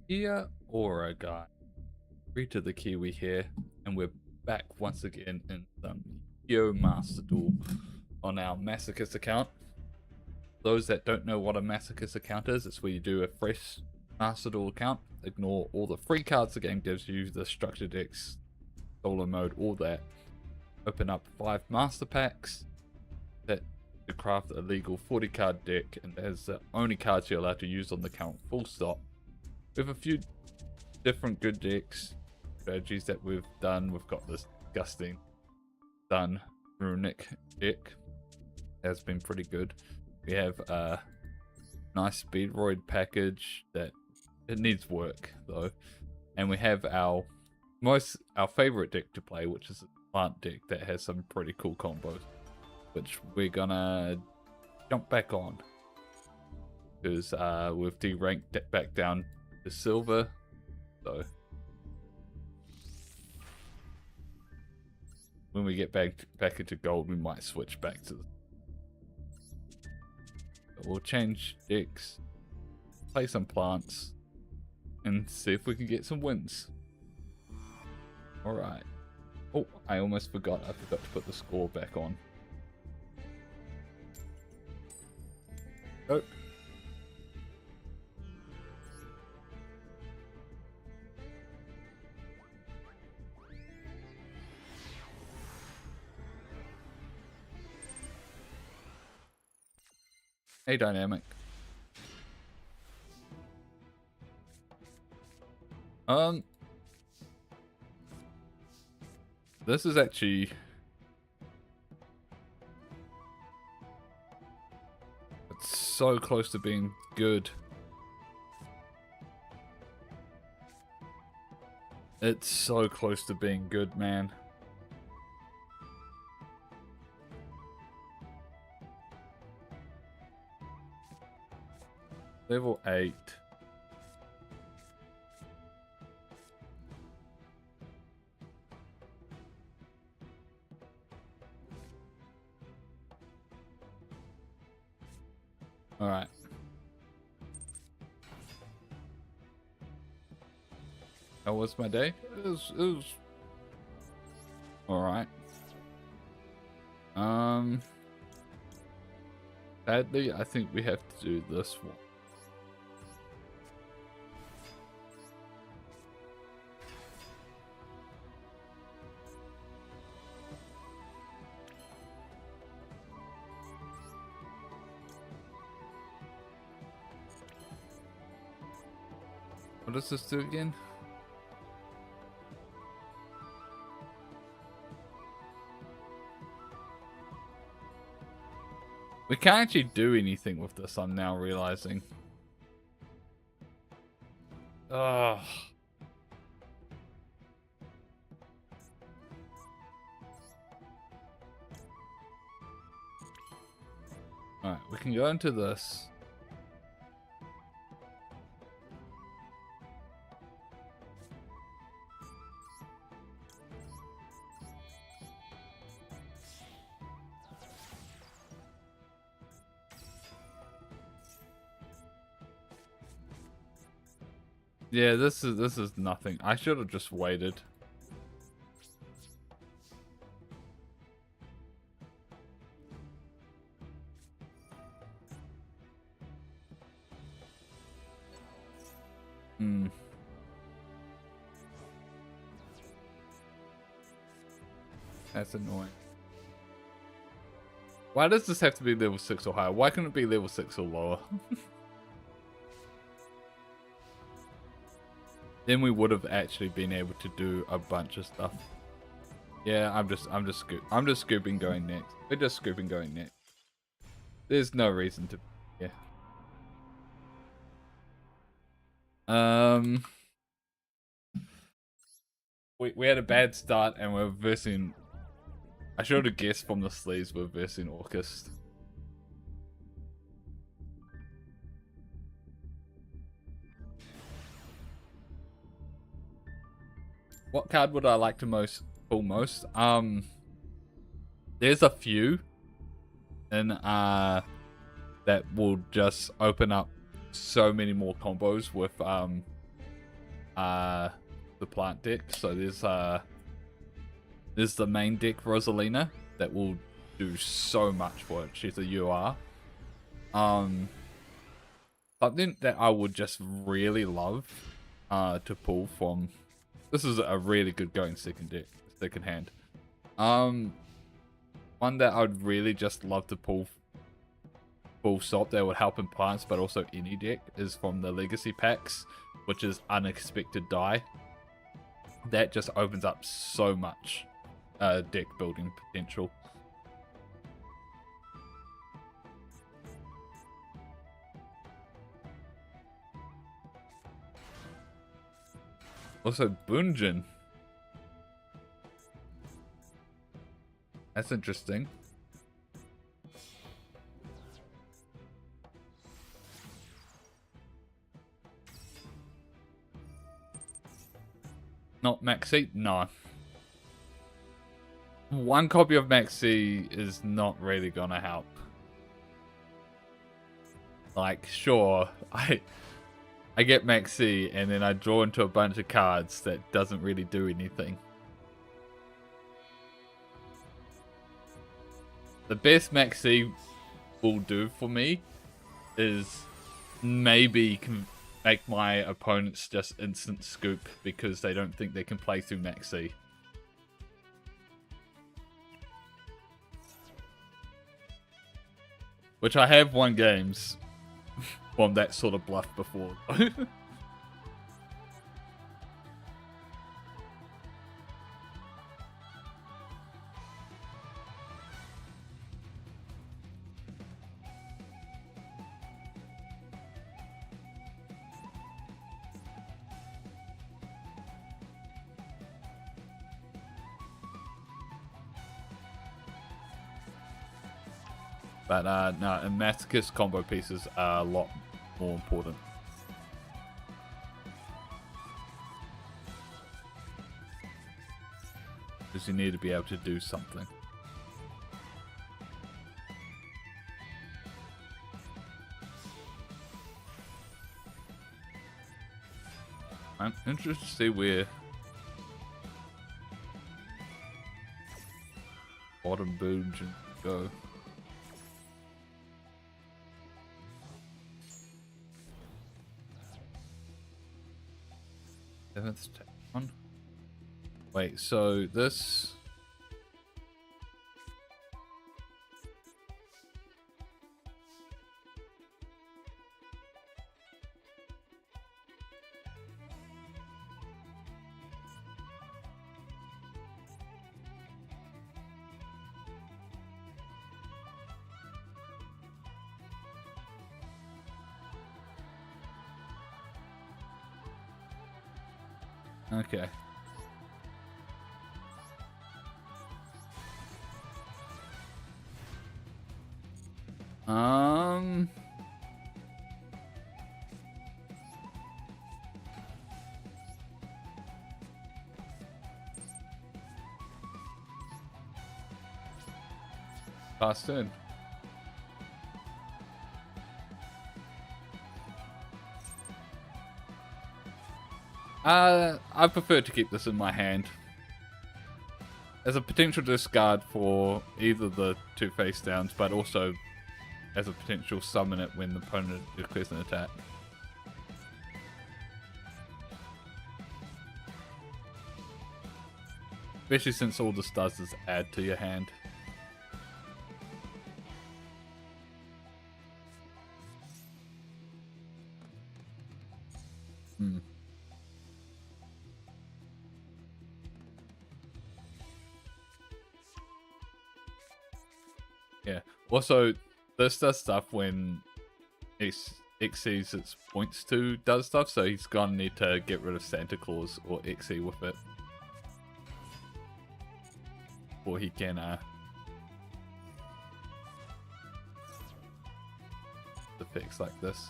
Here, Aura guy. Rita the Kiwi here, and we're back once again in some Yugioh Master Duel on our Masochist account. Those that don't know what a Masochist account is, it's where you do a fresh Master Duel account, ignore all the free cards the game gives you, the structure decks, solo mode, all that. Open up 5 master packs that to craft a legal 40 card deck, and there's the only cards you're allowed to use on the account, full stop. We have a few different good decks, strategies that we've done. We've got this disgusting Sun Runic deck. Has been pretty good. We have a nice Speedroid package that it needs work though. And we have our favorite deck to play, which is a plant deck that has some pretty cool combos, which we're gonna jump back on because we've deranked back down to silver. So when we get back into gold, we might switch back to we'll change decks, play some plants, and see if we can get some wins. Alright. Oh, I almost forgot. I forgot to put the score back on. Oh. Hey, Dynamic. This is actually... It's so close to being good. It's so close to being good, man. Level 8. Alright. How was my day? It was alright. Sadly, I think we have to do this one. What does this do again? We can't actually do anything with this, I'm now realizing. Ugh. Alright, we can go into this. Yeah, this is nothing. I should have just waited. That's annoying. Why does this have to be level 6 or higher? Why couldn't it be level 6 or lower? Then we would have actually been able to do a bunch of stuff. Yeah, I'm just scooping going next. We're just scooping going next. There's no reason to. Yeah. We had a bad start and we're versing. I should have guessed from the sleeves we're versing Orchist. What card would I like to pull most? There's a few, and that will just open up so many more combos with the plant deck. So there's the main deck Rosalina that will do so much for it. She's a UR. Something that I would just really love to pull from. This is a really good going second hand. One that I'd really just love to pull full stop that would help in plants, but also any deck, is from the legacy packs, which is Unexpected Die. That just opens up so much deck building potential. Also, Bunjin. That's interesting. Not Maxi? No. One copy of Maxi is not really gonna help. Like, sure, I get Maxi and then I draw into a bunch of cards that doesn't really do anything. The best Maxi will do for me is maybe can make my opponents just instant scoop because they don't think they can play through Maxi. Which I have won games from that sort of bluff before. But no, and Masochist combo pieces are a lot more important. Because you need to be able to do something. I'm interested to see where bottom boons go. Seventh one. Wait, so this. Okay. Pass turn. I prefer to keep this in my hand as a potential discard for either the two face downs, but also as a potential summon it when the opponent declares an attack. Especially since all this does is add to your hand. Yeah. Also, this does stuff when Xyz its points to does stuff, so he's gonna need to get rid of Santa Claus or Xe with it. Or he can effects like this.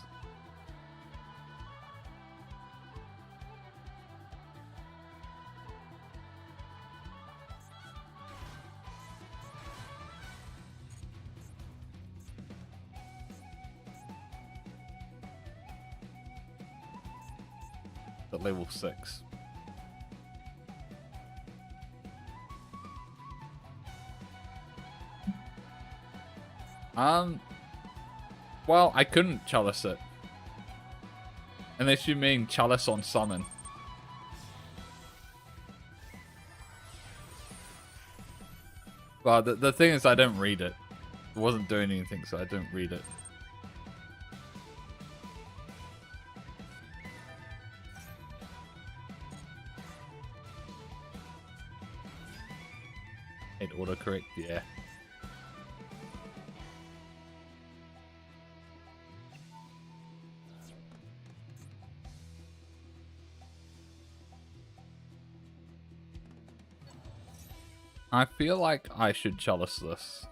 at level 6. Well, I couldn't chalice it. Unless you mean chalice on summon. Well, the thing is I didn't read it. It wasn't doing anything, so I didn't read it. It autocorrect, yeah. I feel like I should chalice this.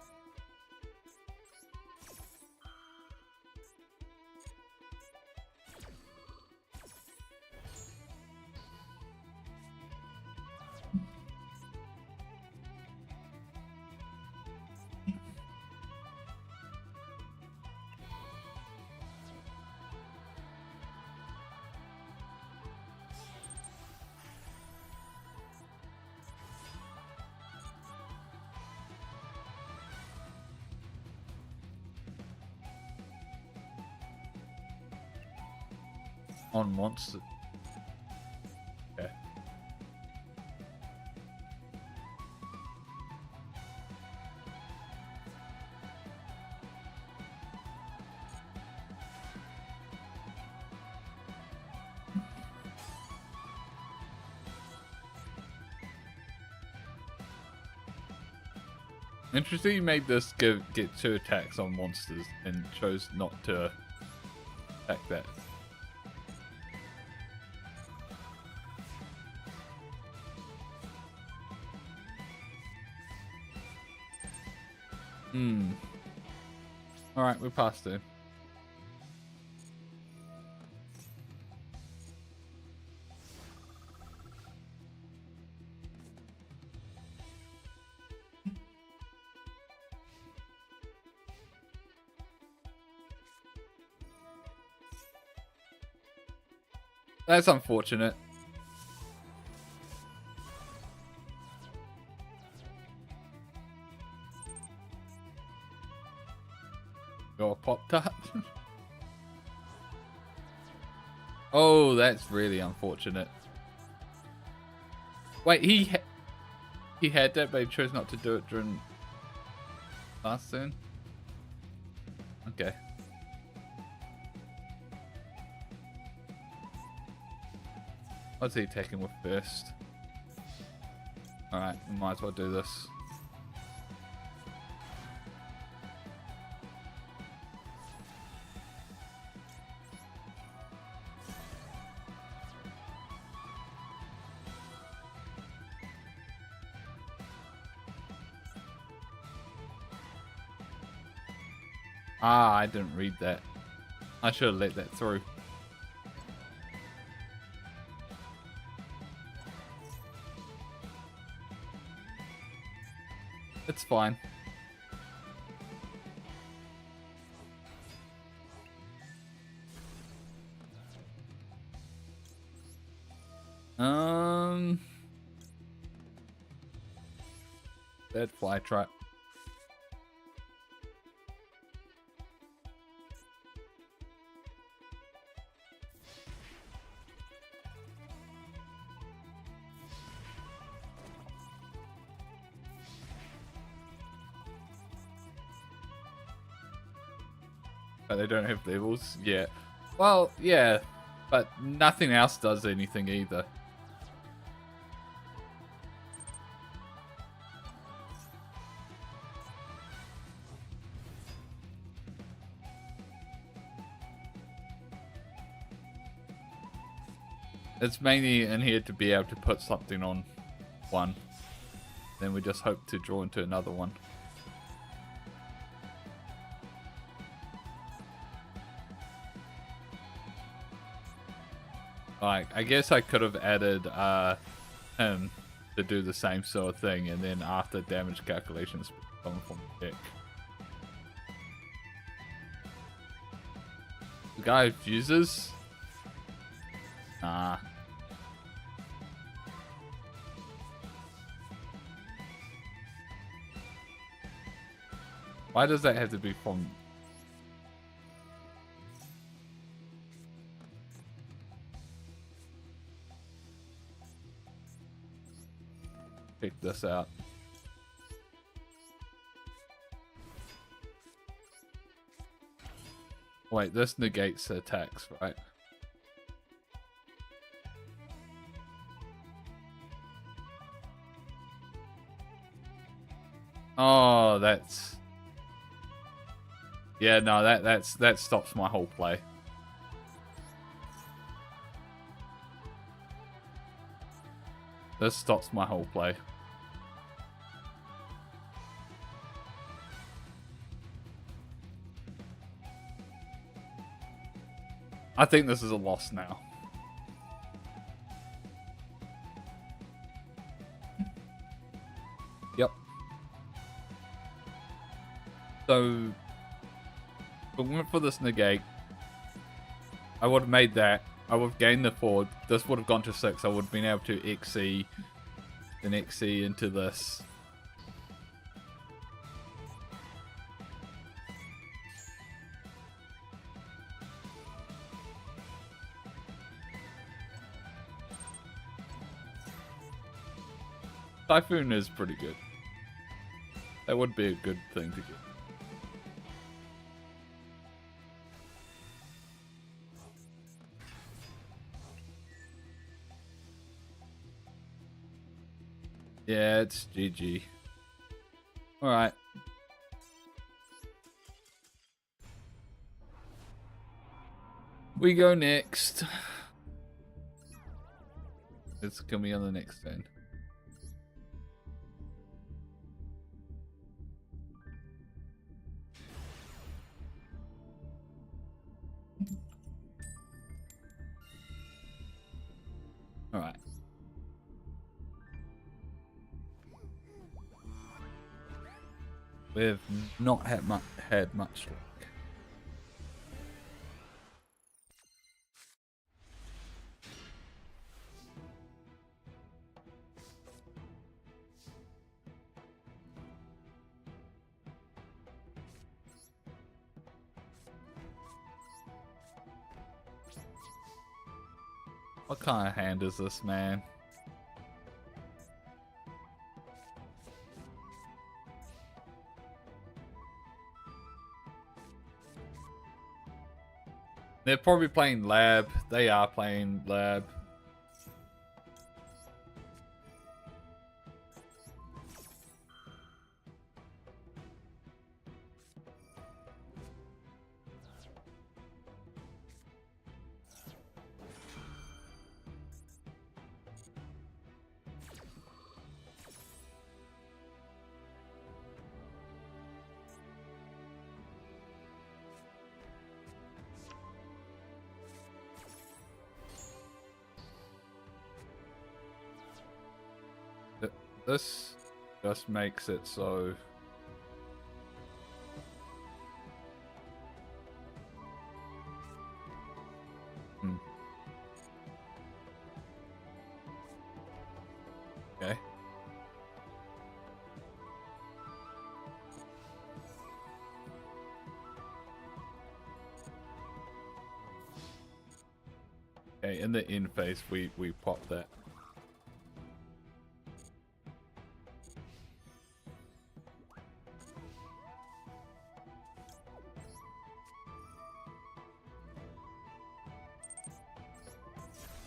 On monster. Okay. Interesting you made this get 2 attacks on monsters and chose not to attack that. Alright, we're past it. That's unfortunate. Your Pop-Tart? Oh, that's really unfortunate. Wait, he had that, but he chose not to do it during last turn? Okay. What's he taking with first? Alright, we might as well do this. Ah, I didn't read that. I should have let that through. It's fine. Dead fly trap. But they don't have levels? Yeah. Well, yeah. But nothing else does anything either. It's mainly in here to be able to put something on one. Then we just hope to draw into another one. Like, I guess I could have added him to do the same sort of thing, and then after damage calculations coming from the deck. The guy who fuses? Nah, Why does that have to be from... Check this out. Wait, this negates attacks, right? Oh, that's... Yeah, no, that stops my whole play. This stops my whole play. I think this is a loss now. Yep. So, if we went for this negate, I would have made that. I would have gained the 4. This would have gone to 6. I would have been able to XE and XE into this. Typhoon is pretty good. That would be a good thing to get. Yeah, it's GG. Alright. We go next. It's gonna be on the next turn. Alright. We've not had much luck. What kind of hand is this, man? They're probably playing lab. They are playing lab. This just makes it so... Okay. Okay, in the end phase, we pop that.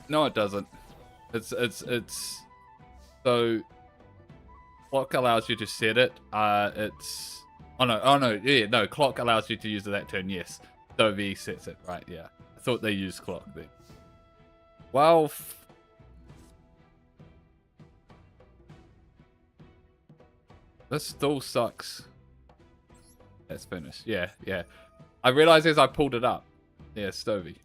No, it doesn't. It's so clock allows you to set it. It's oh no, yeah, no, clock allows you to use it that turn, yes. So V sets it, right, yeah. I thought they used clock then. Well, this still sucks. That's finished. Yeah, yeah. I realized as I pulled it up. Yeah, Stovey.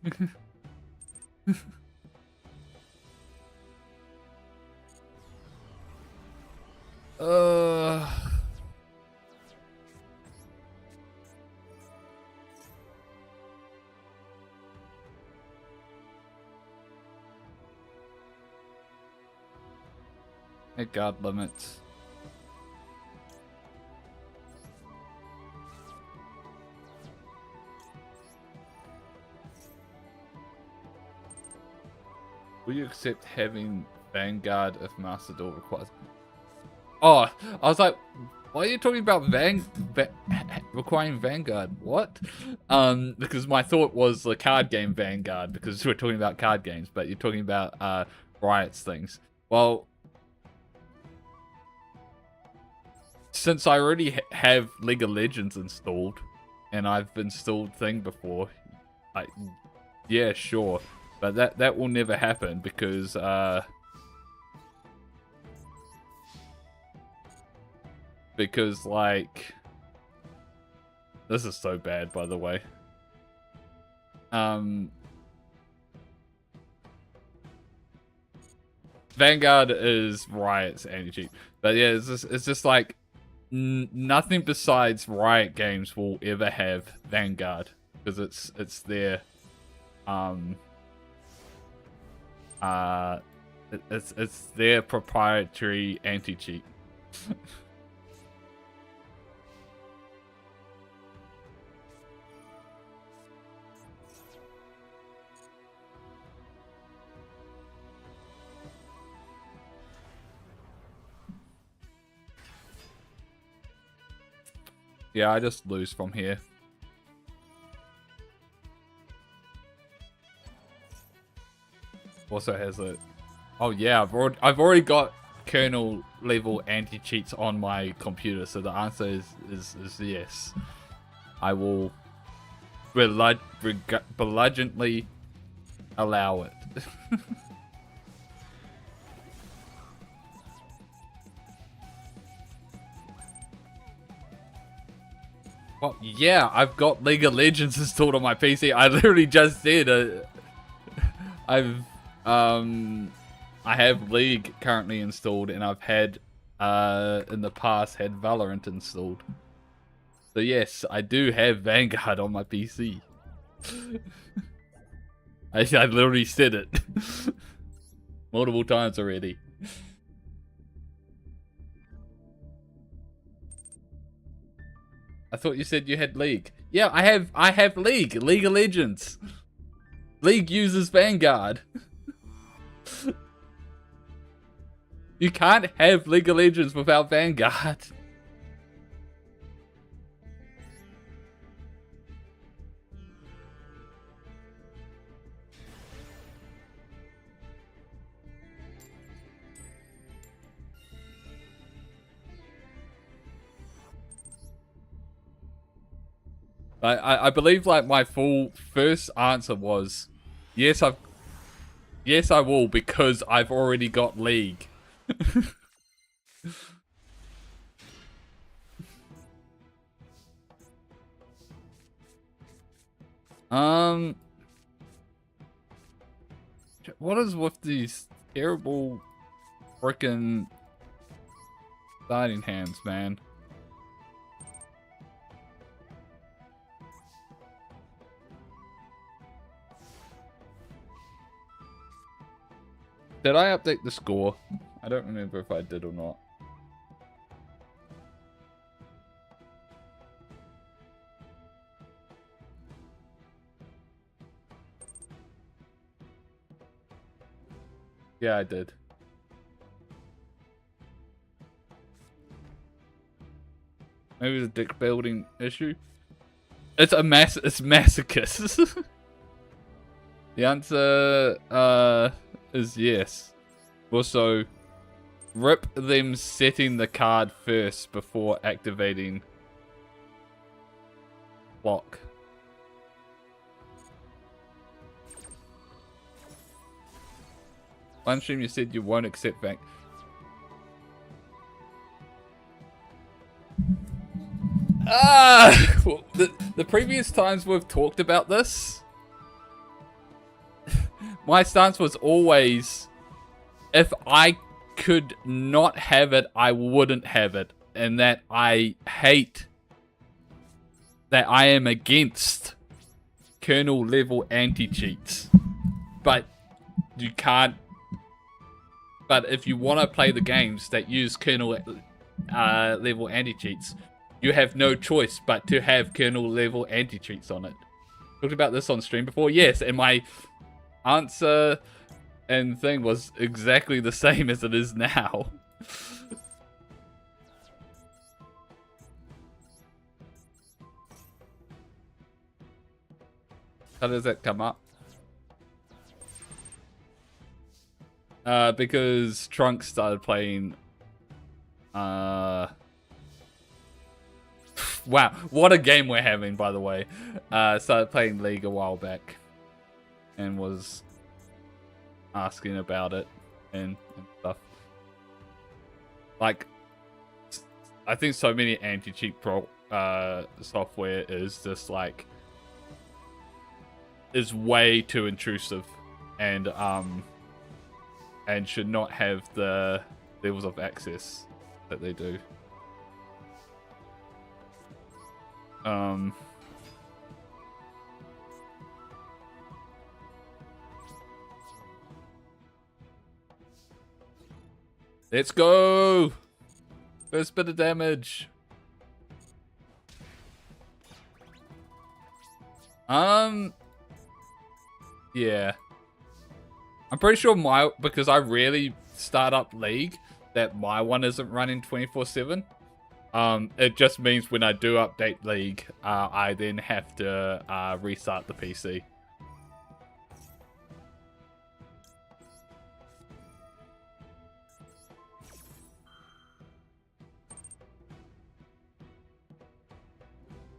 Hey, guard limits. Will you accept having Vanguard if Master Duel requires? Oh, I was like, why are you talking about requiring Vanguard? What? Because my thought was the card game Vanguard, because we're talking about card games, but you're talking about Riot's things. Well, since I already have League of Legends installed, and I've installed Thing before, yeah, sure. But that will never happen because like, this is so bad, by the way. Vanguard is Riot's anti-cheat, but yeah, it's just like nothing besides Riot games will ever have Vanguard because it's their it's their proprietary anti-cheat. Yeah, I just lose from here. Also has a... Oh yeah, I've already got kernel level anti-cheats on my computer, so the answer is yes. I will belligerently allow it. Well, yeah, I've got League of Legends installed on my PC. I literally just said I have League currently installed, and I've had in the past had Valorant installed. So yes, I do have Vanguard on my PC. I literally said it multiple times already. I thought you said you had League. Yeah, I have League of Legends. League uses Vanguard. You can't have League of Legends without Vanguard. I believe like my full first answer was yes, I will because I've already got League. What is with these terrible frickin' starting hands, man? Did I update the score? I don't remember if I did or not. Yeah, I did. Maybe it's a dick building issue. It's masochist. The answer is yes. Also, rip them setting the card first before activating block. One stream you said you won't accept bank. The previous times we've talked about this, my stance was always, if I could not have it, I wouldn't have it. And that I hate, that I am against kernel level anti-cheats. But you can't, but if you want to play the games that use kernel level anti-cheats, you have no choice but to have kernel level anti-cheats on it. Talked about this on stream before, yes, and my answer and thing was exactly the same as it is now. How does that come up? Because Trunks started playing. Wow, what a game we're having, by the way. Started playing League a while back, and was asking about it and stuff. Like, I think so many anti-cheat software is just like is way too intrusive, and should not have the levels of access that they do. Let's go! First bit of damage. Yeah. I'm pretty sure because I rarely start up League, that my one isn't running 24/7. It just means when I do update League, I then have to restart the PC.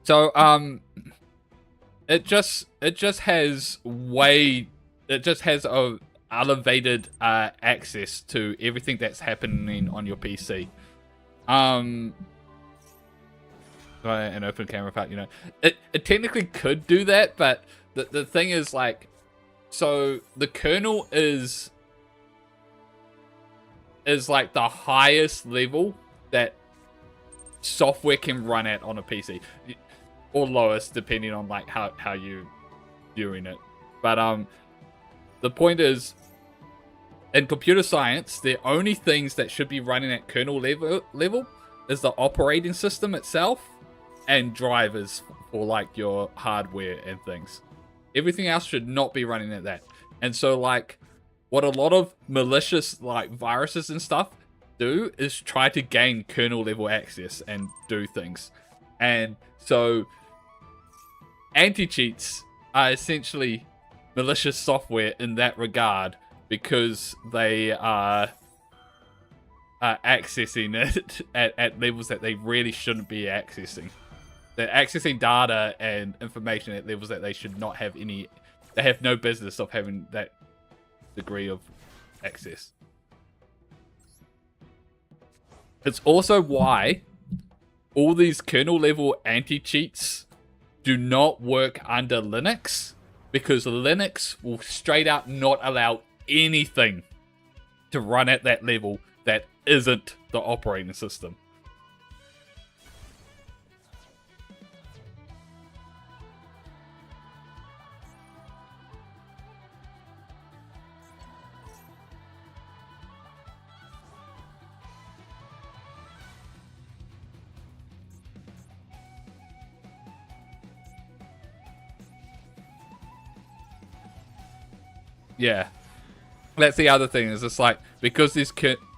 So it just has a elevated access to everything that's happening on your PC. An open camera part, you know, it technically could do that, but the thing is, like, so the kernel is like the highest level that software can run at on a PC, or lowest depending on like how you viewing it. But the point is, in computer science, the only things that should be running at kernel level is the operating system itself and drivers for like your hardware and things. Everything else should not be running at that. And so, like, what a lot of malicious like viruses and stuff do is try to gain kernel level access and do things. And so anti-cheats are essentially malicious software in that regard, because they are accessing it at levels that they really shouldn't be accessing. They're accessing data and information at levels that they should not have any. They have no business of having that degree of access. It's also why all these kernel level anti-cheats do not work under Linux, because Linux will straight out not allow anything to run at that level that isn't the operating system. Yeah, that's the other thing. Is it's like, because this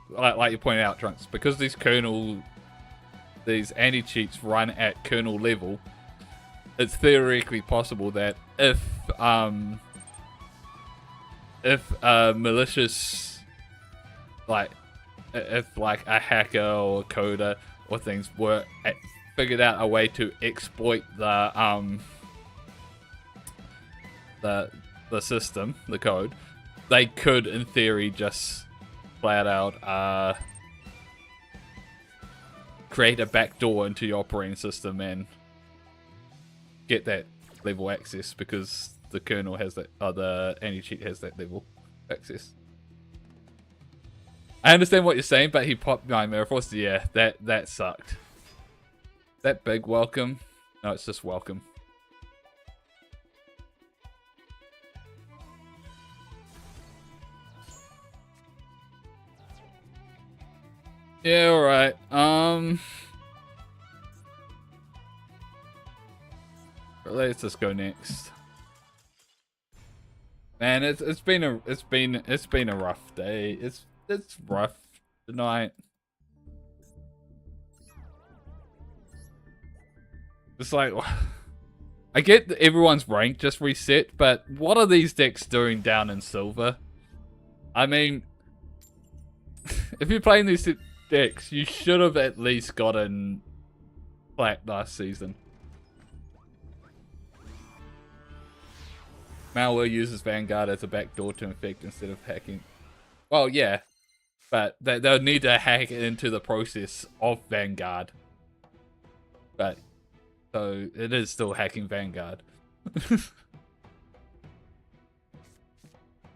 like you pointed out, Trunks, because these anti-cheats run at kernel level, it's theoretically possible that if malicious, like, if like a hacker or a coder or things were figured out a way to exploit the system, the code, they could, in theory, just flat out create a backdoor into your operating system and get that level access, because the kernel has that, the anti-cheat has that level access. I understand what you're saying, but he popped my mirror force. Yeah, that sucked. That big welcome? No, it's just welcome. Yeah, alright. Let's just go next. Man, it's been a rough day. It's rough tonight. It's like, I get that everyone's rank just reset, but what are these decks doing down in silver? I mean, if you're playing these decks, you should have at least gotten plat last season. Malware uses Vanguard as a backdoor to infect instead of hacking. Well, yeah, but they'll need to hack into the process of Vanguard. But, so it is still hacking Vanguard.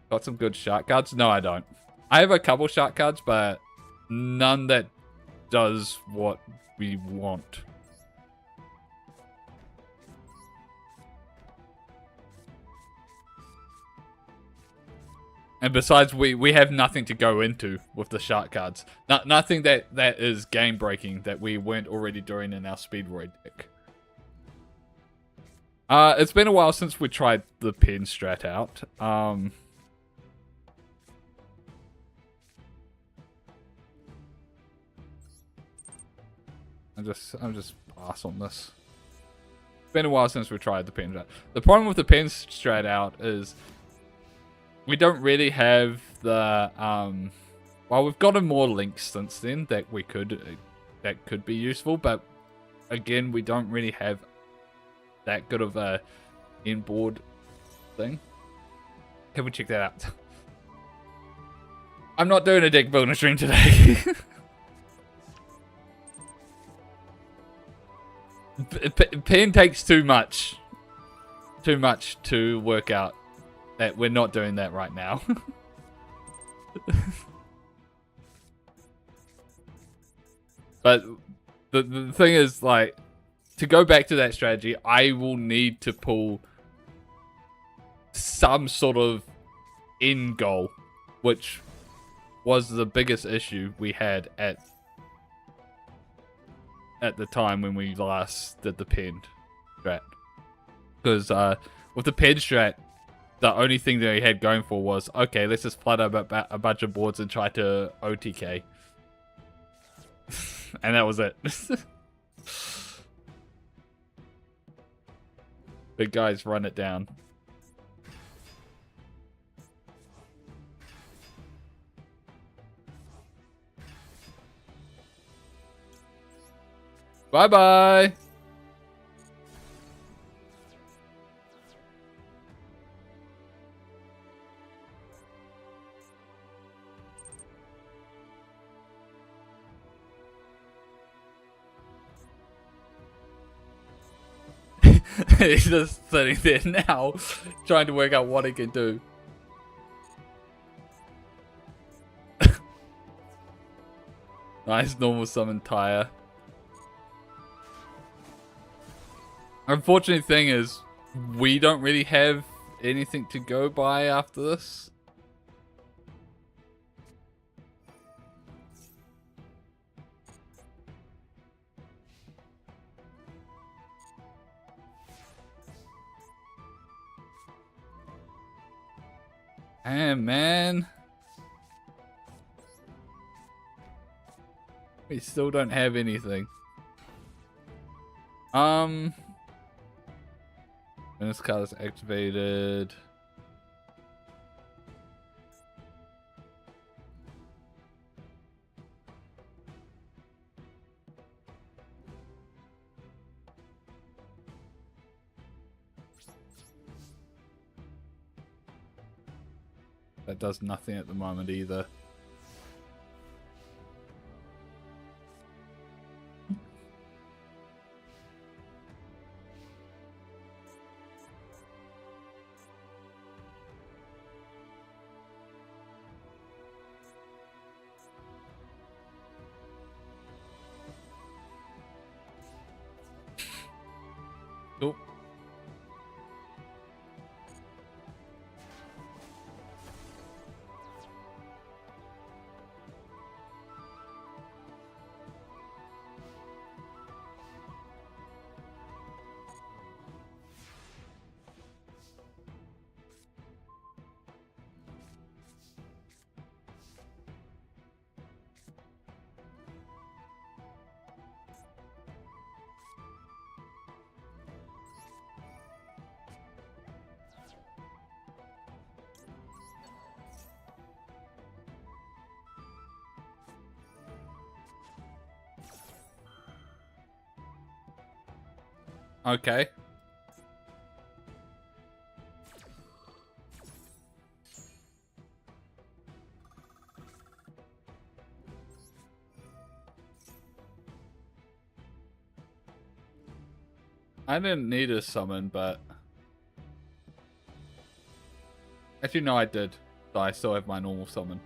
Got some good shark cards? No, I don't. I have a couple shark cards, but none that does what we want. And besides, we have nothing to go into with the shark cards. Nothing that is game breaking that we weren't already doing in our Speedroid deck. It's been a while since we tried the pen strat out. I'm just pass on this. It's been a while since we tried the pen strat. The problem with the pen strat out is we don't really have the well, we've gotten more links since then that could be useful, but again, we don't really have that good of a inboard thing. Can we check that out? I'm not doing a deck building stream today. Pen takes too much to work out. That we're not doing that right now. But the thing is, like, to go back to that strategy, I will need to pull some sort of end goal, which was the biggest issue we had at the time when we last did the pen strat. Because with the pen strat, the only thing that he had going for was, okay, let's just flood up a bunch of boards and try to OTK. And that was it. Big guys, run it down. Bye-bye. He's just sitting there now, trying to work out what he can do. Nice normal summon tire. Unfortunate thing is, we don't really have anything to go by after this. Damn, man. We still don't have anything. When this card is activated. That does nothing at the moment either. Cool. Okay. I didn't need a summon, but... Actually, no, I did. So I still have my normal summon.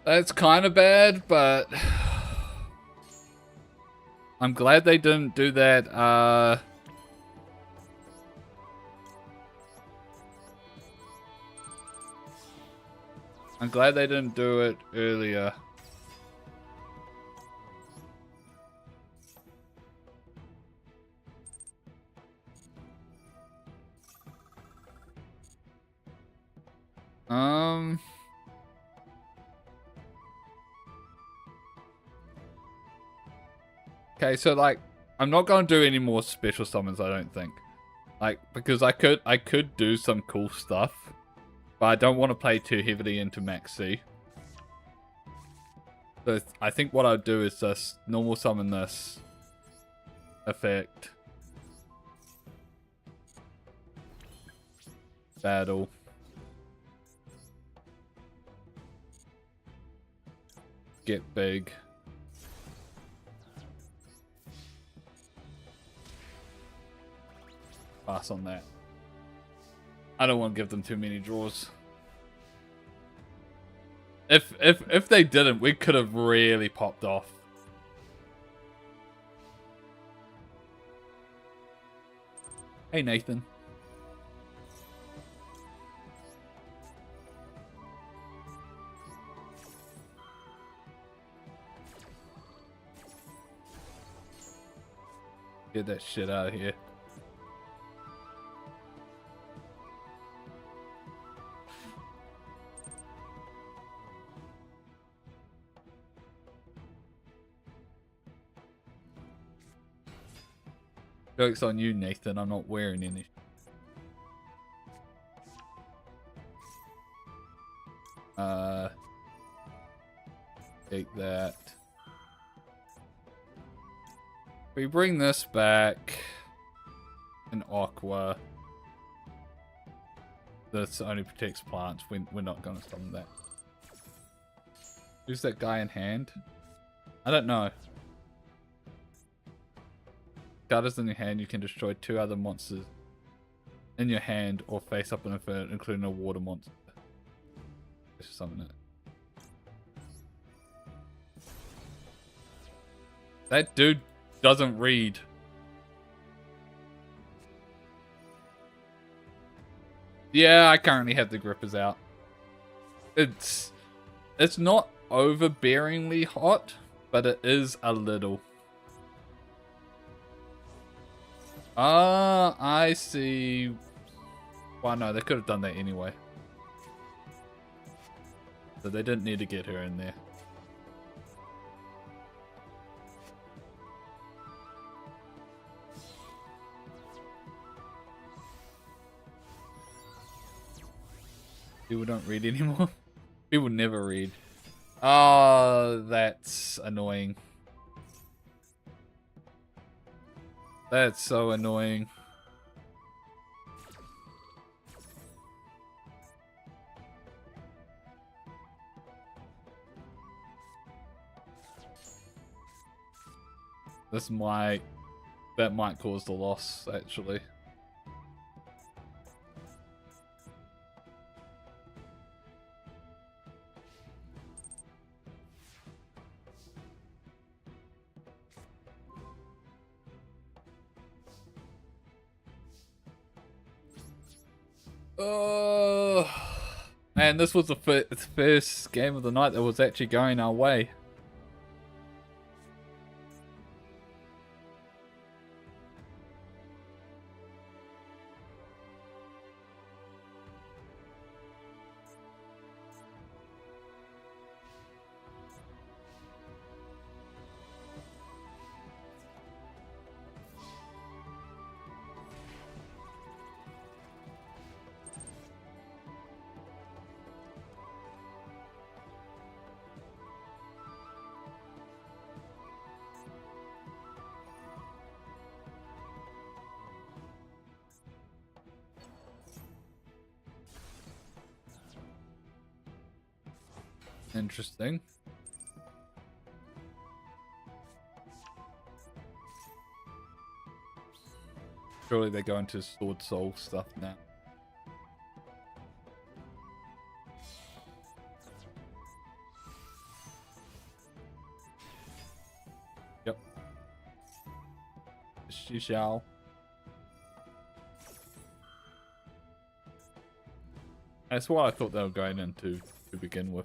That's kind of bad, but... I'm glad they didn't do that, I'm glad they didn't do it earlier. Okay, so like, I'm not gonna do any more special summons, I don't think. Like, because I could do some cool stuff, but I don't want to play too heavily into Max C. So I think what I'll do is just normal summon this effect. Battle. Get big. Pass on that. I don't want to give them too many draws. If they didn't, we could have really popped off. Hey, Nathan. Get that shit out of here. Joke's on you, Nathan. I'm not wearing any. Take that. We bring this back. An Aqua. This only protects plants. We're not going to summon that. Who's that guy in hand? I don't know. Card is in your hand, you can destroy 2 other monsters in your hand or face up an infinite, including a water monster. Let's just summon it. That dude doesn't read. Yeah, I currently have the grippers out. It's not overbearingly hot, but it is a little. I see. Well, no, they could have done that anyway. So they didn't need to get her in there. People don't read anymore. People never read. Oh, that's annoying. That's so annoying. That might cause the loss, actually. Oh, man, this was the first game of the night that was actually going our way. Interesting. Surely they go into Sword Soul stuff now. Yep. She shall. That's what I thought they were going into to begin with.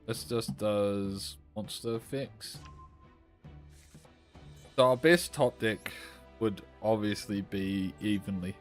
This just does monster effects. So our best top deck would obviously be evenly.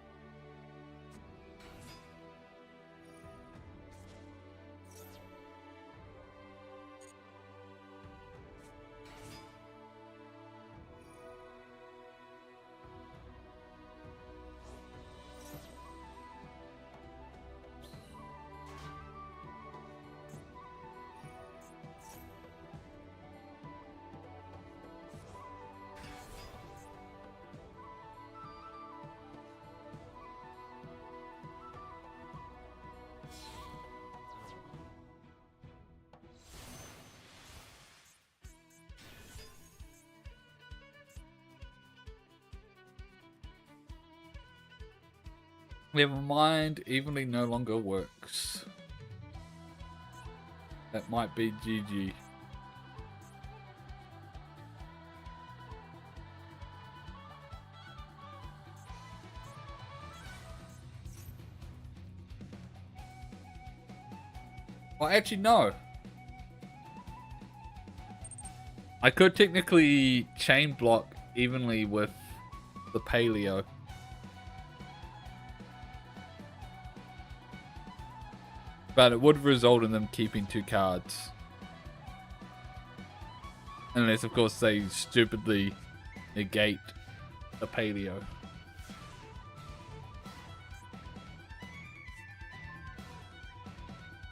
Never mind, evenly no longer works. That might be GG. Well, actually, no. I could technically chain block evenly with the paleo. But it would result in them keeping 2 cards. Unless, of course, they stupidly negate the paleo.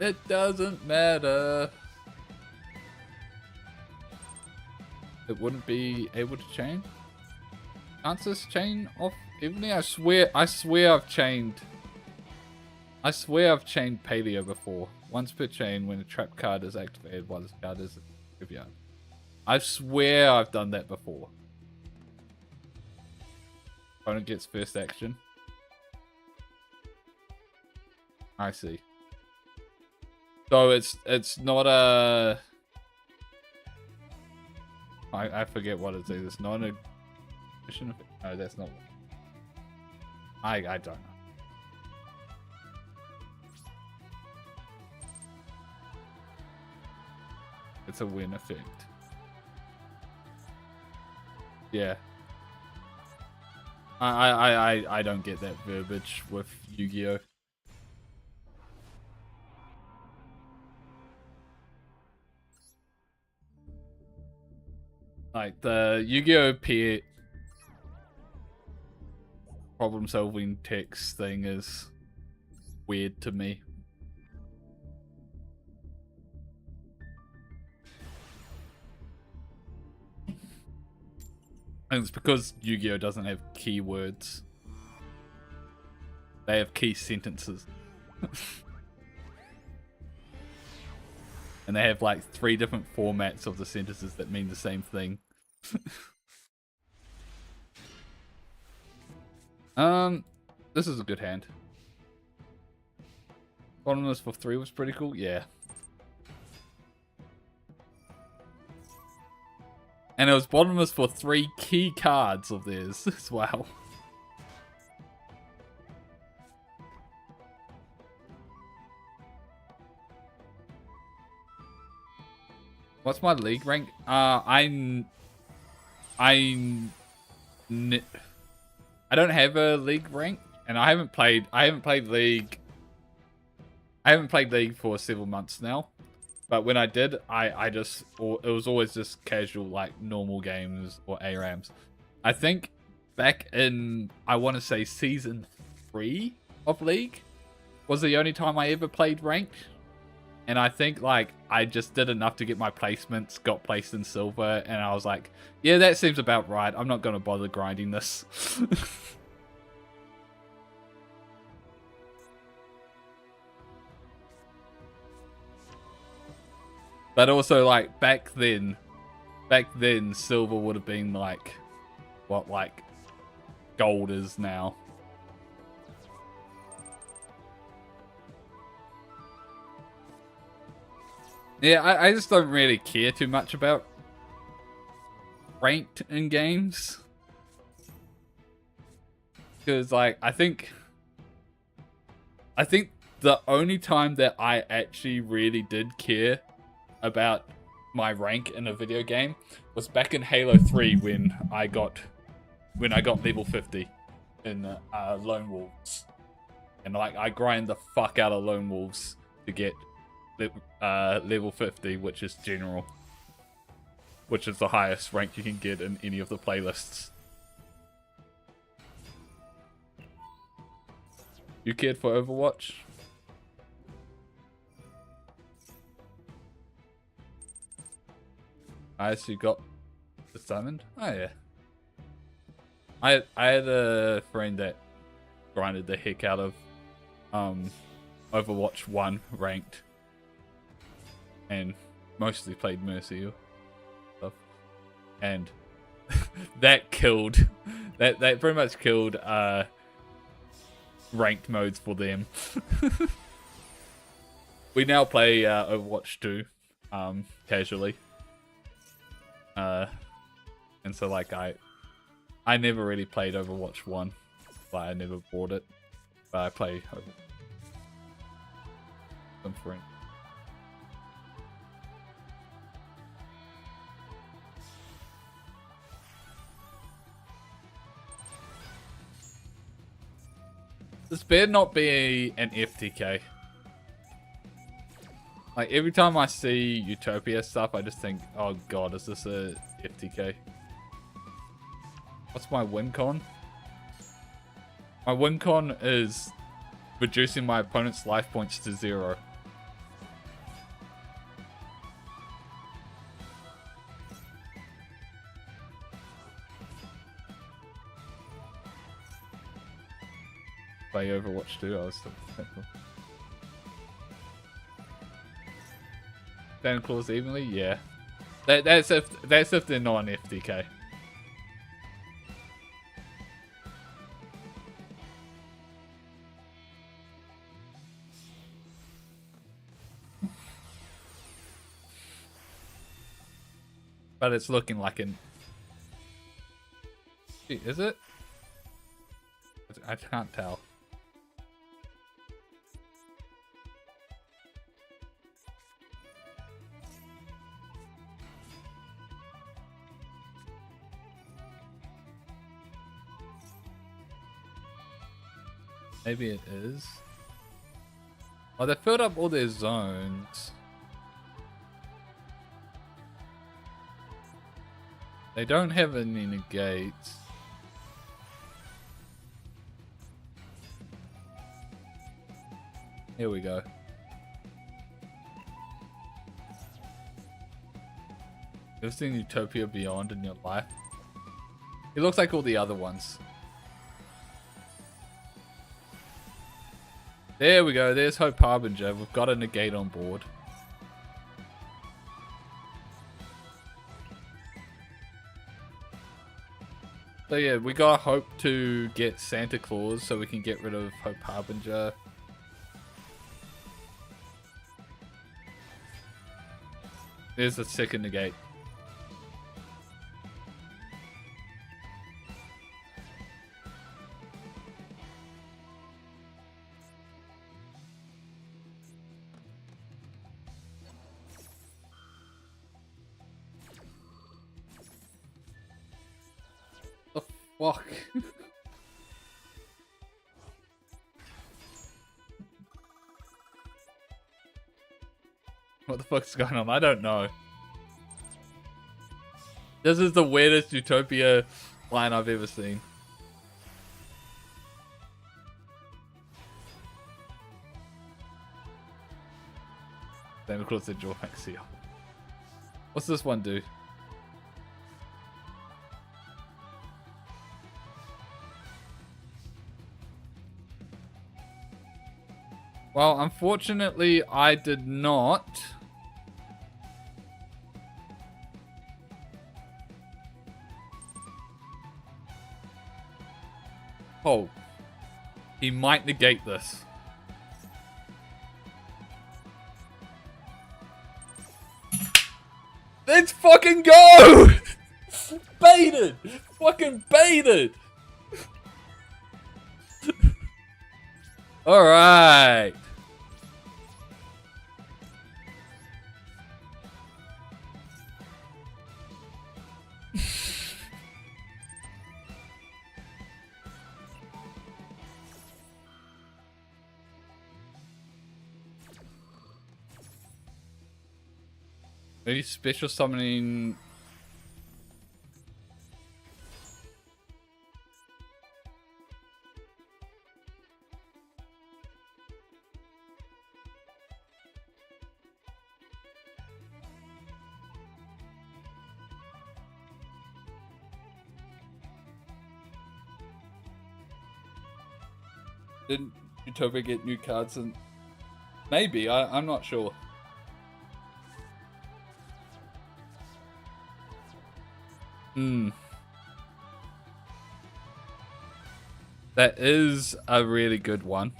It doesn't matter. It wouldn't be able to chain. Can't this chain off evenly? I swear I've chained paleo before. Once per chain when a trap card is activated while this card is in the graveyard. I swear I've done that before. Opponent gets first action. I see. So it's not a... I forget what it is. It's not a... No, that's not... I don't know. It's a win effect. Yeah. I don't get that verbiage with Yu-Gi-Oh. Like the Yu-Gi-Oh peer problem solving text thing is weird to me. And it's because Yu-Gi-Oh doesn't have keywords. They have key sentences. And they have like 3 different formats of the sentences that mean the same thing. This is a good hand. Bottomless for 3 was pretty cool, yeah. And it was bottomless for 3 key cards of theirs as well. What's my league rank? I don't have a league rank, and I haven't played league. I haven't played league for several months now. But when I did, it was always just casual, like normal games or ARAMs. I think back in, I want to say season 3 of League was the only time I ever played ranked. And I think like I just did enough to get my placements, got placed in silver, and I was like, yeah, that seems about right. I'm not going to bother grinding this. But also, like, back then, silver would have been like what like gold is now. Yeah, I just don't really care too much about ranked in games. Because, like, I think the only time that I actually really did care about my rank in a video game was back in Halo 3 when I got level 50 in Lone Wolves. And, like, I grind the fuck out of Lone Wolves to get level 50, which is general, which is the highest rank you can get in any of the playlists. You cared for Overwatch? I actually got summoned. Oh yeah. I had a friend that grinded the heck out of Overwatch 1 ranked. And mostly played Mercy stuff. And that killed that pretty much killed ranked modes for them. We now play Overwatch 2 casually. And so like I never really played Overwatch 1, but I never bought it. But I play some friend. This better not be an FTK. Like, every time I see Utopia stuff, I just think, oh god, is this a FTK? What's my win con? My win con is reducing my opponent's life points to 0. Play Overwatch 2, I was still thankful. Santa Claus evenly? Yeah. That's if they're not an FTK. But it's looking like an... Is it? I can't tell. Maybe it is. Oh, they filled up all their zones. They don't have any negates. Here we go. You've seen Utopia Beyond in your life? It looks like all the other ones. There we go, there's Hope Harbinger. We've got a negate on board. So yeah, we gotta hope to get Santa Claus so we can get rid of Hope Harbinger. There's the second negate. Fuck. What the fuck's going on? I don't know. This is the weirdest Utopia line I've ever seen. Then of course the Jaw Maxia. What's this one do? Well, unfortunately, I did not Oh. He might negate this. Let's fucking go! Baited! Fucking baited! Alright. Maybe special summoning. Didn't Utopia get new cards? And maybe, I'm not sure. That is a really good one.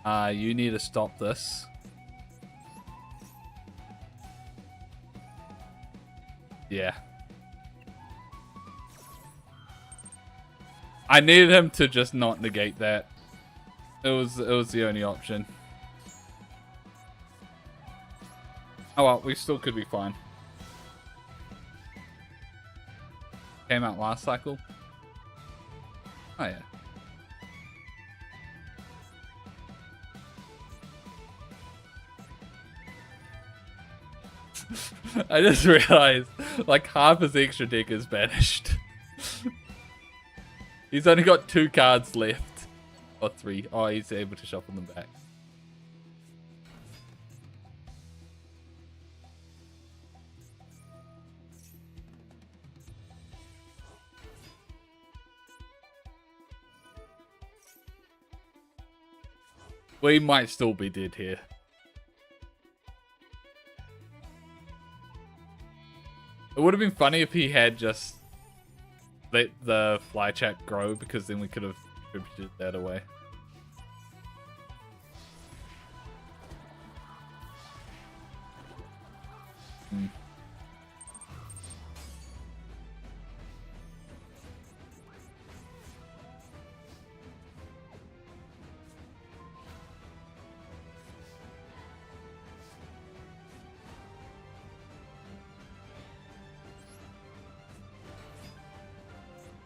You need to stop this. Yeah. I needed him to just not negate that. It was the only option. Oh well, we still could be fine. Came out last cycle. Oh yeah. I just realized, like, half his extra deck is banished. He's only got 2 cards left. Or 3. Oh, he's able to shuffle them back. We might still be dead here. It would have been funny if he had just let the fly chat grow, because then we could have distributed that away.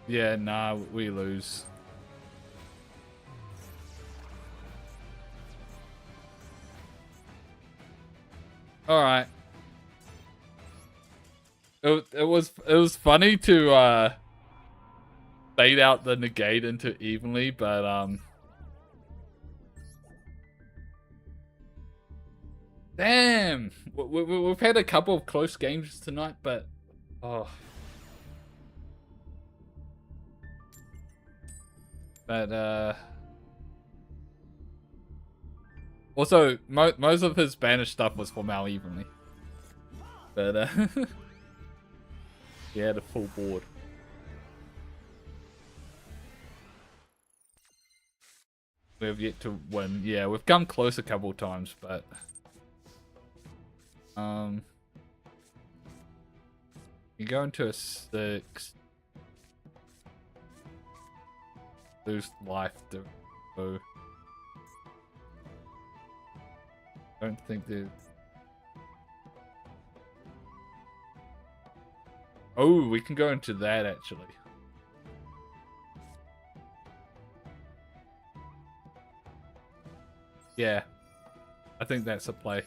Yeah, nah, we lose. All right. It was funny to fade out the negate into evenly, but damn, we've had a couple of close games tonight, but oh. But also most of his banished stuff was for Mal evenly, but he had a full board. We have yet to win. Yeah, we've come close a couple of times, but you go into a 6. Lose life to go. Don't think there's. Oh, we can go into that actually. Yeah, I think that's a play.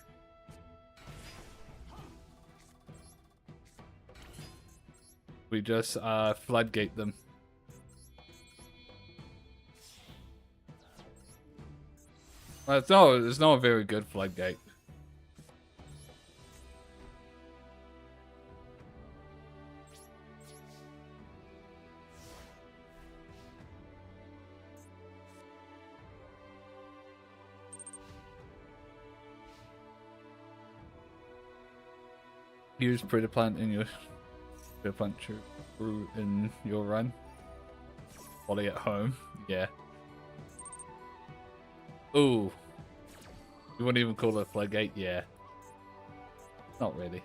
We just floodgate them. Well, it's not a very good floodgate. Use Predator Plant in your Predator Plant in your run. Volley at home. Yeah. Ooh. You wouldn't even call it a floodgate? Yeah. Not really.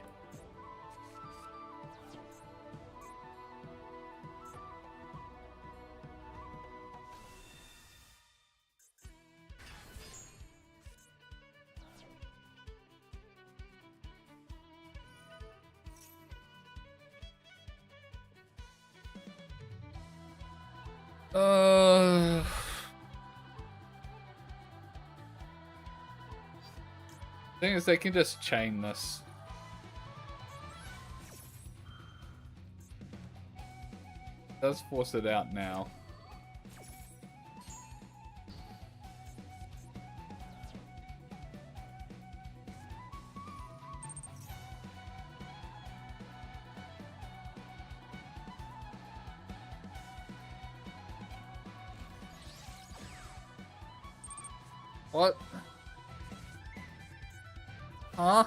Thing is, they can just chain this. Does force it out now. What? Huh?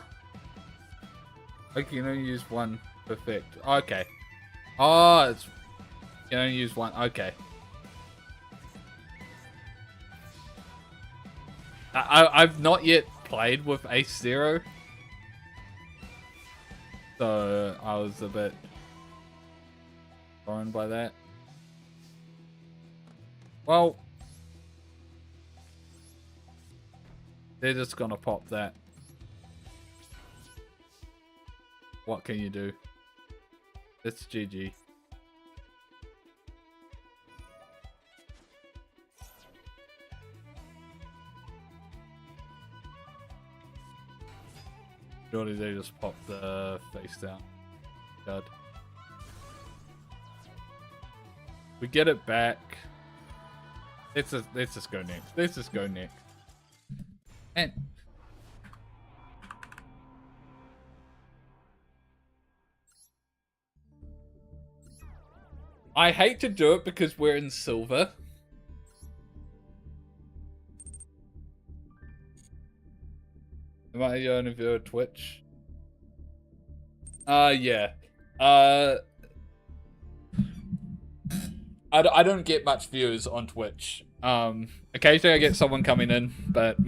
I can only use one perfect. Okay. Oh, it's you can only use one. Okay. I've not yet played with Ace Zero, so I was a bit thrown by that. Well, they're just gonna pop that. What can you do? It's GG. Surely they just pop the face down. God. We get it back. Let's just go next. Let's just go next. And I hate to do it because we're in silver. Am I the only viewer on Twitch? Yeah. I don't get much views on Twitch. Occasionally I get someone coming in, but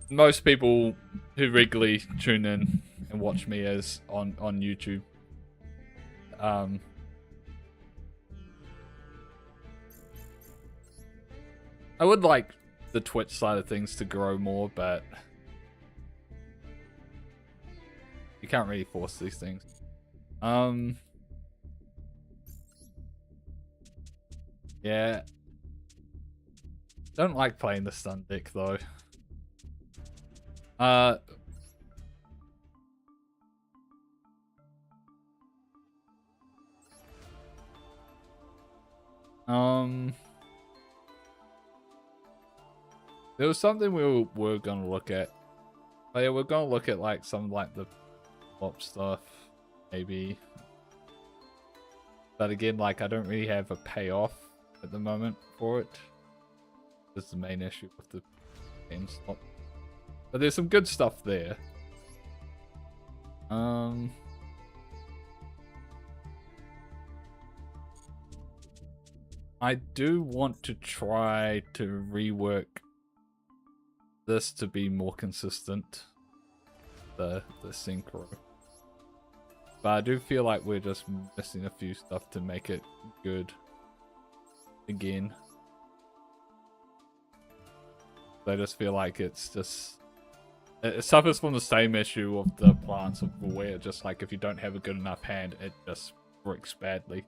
most people who regularly tune in and watch me is on YouTube. I would like the Twitch side of things to grow more, but you can't really force these things. Yeah. Don't like playing the stun deck though. There was something we were gonna look at. Oh yeah, we're gonna look at like some like the pop stuff, maybe. But again, like I don't really have a payoff at the moment for it. That's the main issue with the game slot. But there's some good stuff there. I do want to try to rework this to be more consistent. The synchro. But I do feel like we're just missing a few stuff to make it good again. I just feel like it's just... It suffers from the same issue of the plants of where just like if you don't have a good enough hand, it just breaks badly.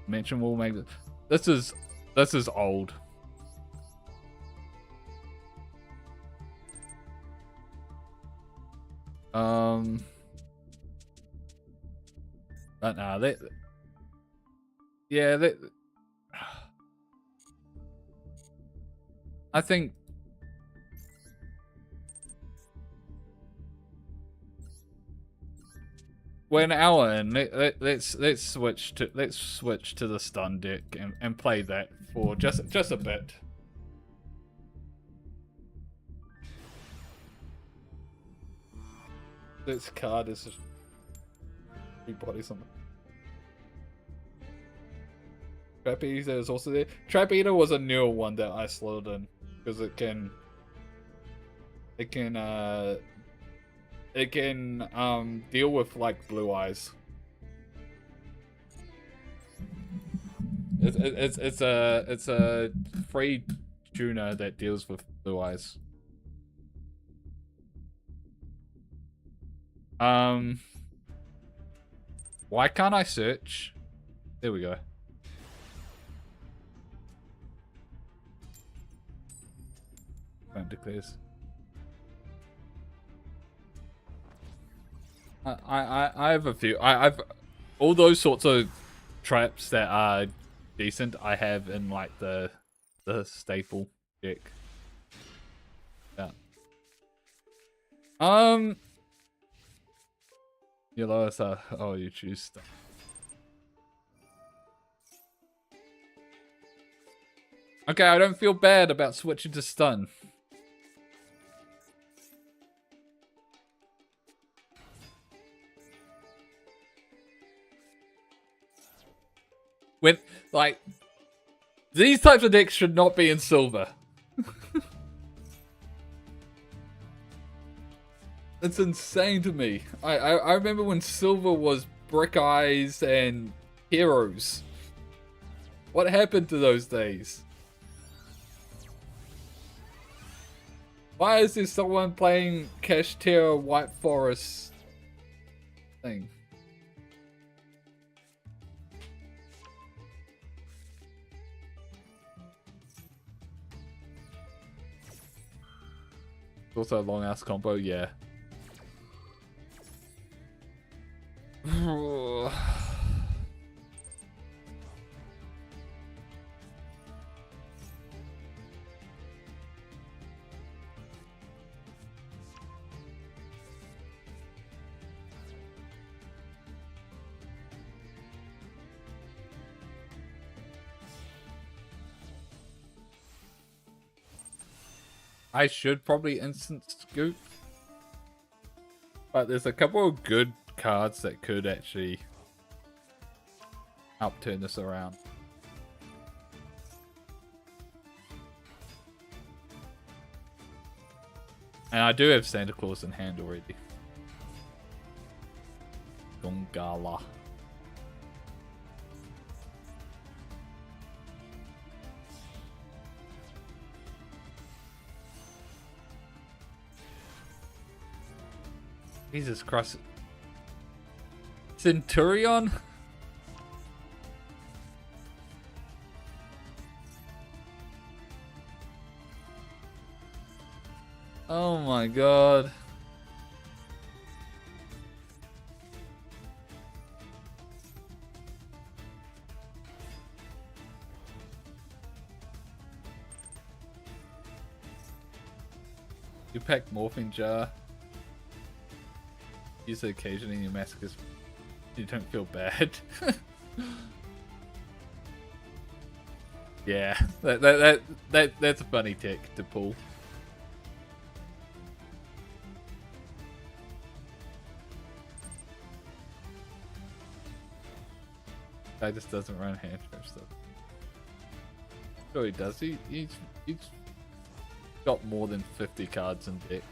Mention will make it... This is old. But nah, yeah, I think we're an hour in. Let's switch to the stun deck and play that for just a bit. This card is just body something. Trap Eater is also there. Trap Eater was a newer one that I slotted in because it can deal with like blue eyes. It's a free tuner that deals with blue eyes. Why can't I search? There we go. Declares. I have a few. I've all those sorts of traps that are decent. I have in like the staple deck. Yeah. Yellow is oh, you choose stuff. Okay, I don't feel bad about switching to stun. When, like, these types of decks should not be in silver. It's insane to me. I remember when silver was Brick Eyes and Heroes. What happened to those days? Why is there someone playing Kashtera White Forest thing? Also a long ass combo, yeah. I should probably instant scoop, but there's a couple of good cards that could actually help turn this around. And I do have Santa Claus in hand already. Gongala. Jesus Christ. Centurion? Oh my god. You pack morphine jar. Use it occasionally in your massacres. You don't feel bad. Yeah, that's a funny tick to pull. Guy just doesn't run hand trap stuff. Sure he does. He's got more than 50 cards in deck.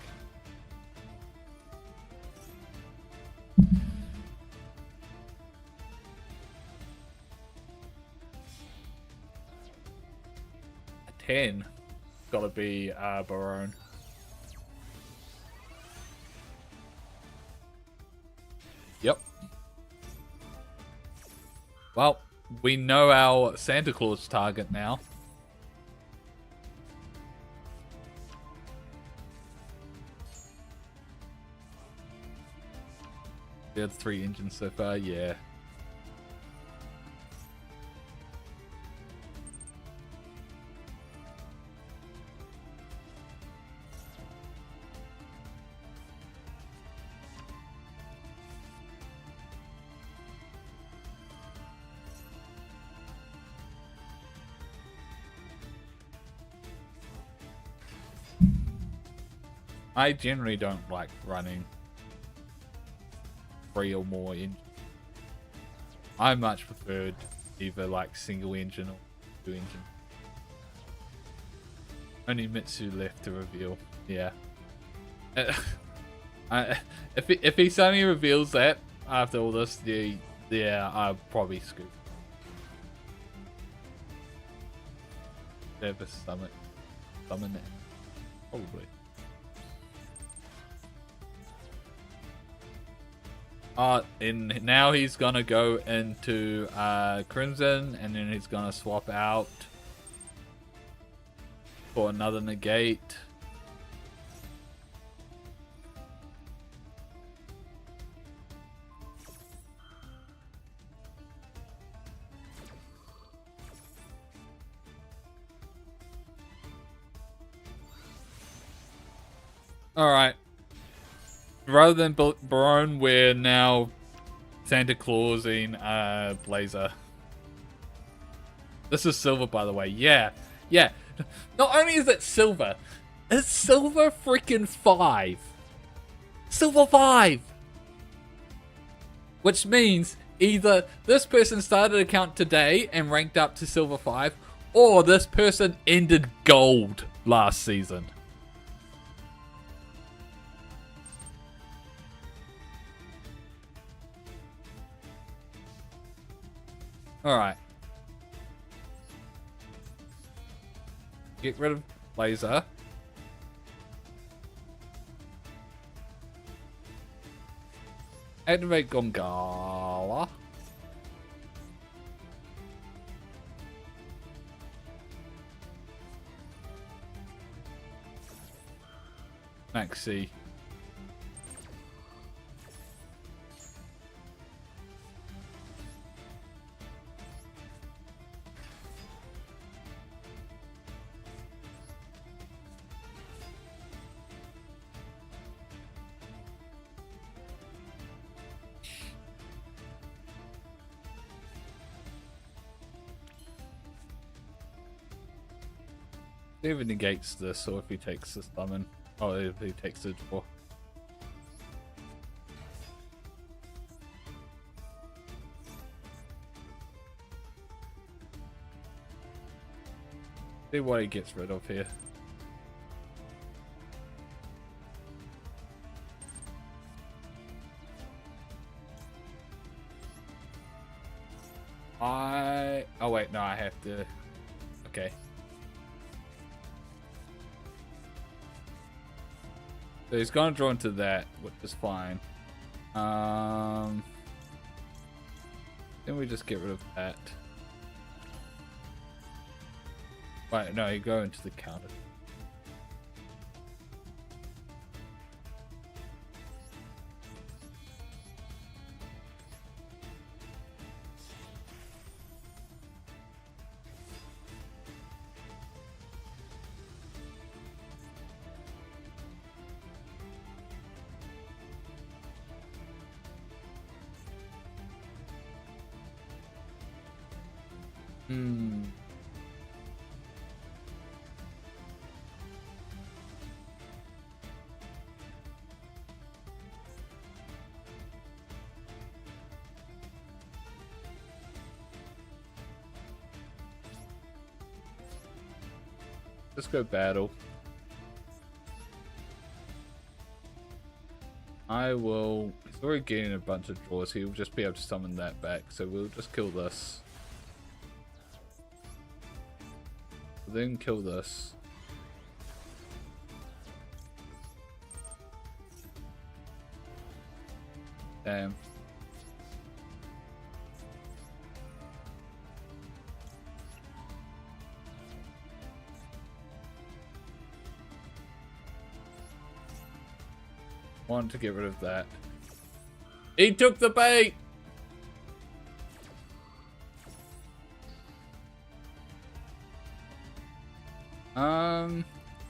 A 10. Gotta be Barone. Yep. Well, we know our Santa Claus target now. We had 3 engines so far, yeah. I generally don't like running 3 or more engines. I much preferred either like single engine or two engine. Only Mitsu left to reveal. Yeah. If he suddenly reveals that after all this, yeah, I'll probably scoop. Never summon it. Probably. And now he's gonna go into Crimson, and then he's gonna swap out for another negate. Alright. Rather than Barone, we're now Santa Clausing Blazer. This is silver, by the way. Yeah. Yeah. Not only is it silver, it's silver freaking 5. Silver 5! Which means either this person started an account today and ranked up to silver 5, or this person ended gold last season. Alright. Get rid of Blazer. Activate Gongala. Maxi. See if he negates this, or if he takes the summon. Oh, if he takes the draw. See what he gets rid of here. Oh wait, no, I have to. Okay. So he's gonna draw into that, which is fine. Then we just get rid of that. Wait, no, you go into the counter. Let's go battle. I will. He's already getting a bunch of draws. He'll just be able to summon that back. So we'll just kill this. Then kill this. Damn. Want to get rid of that. He took the bait!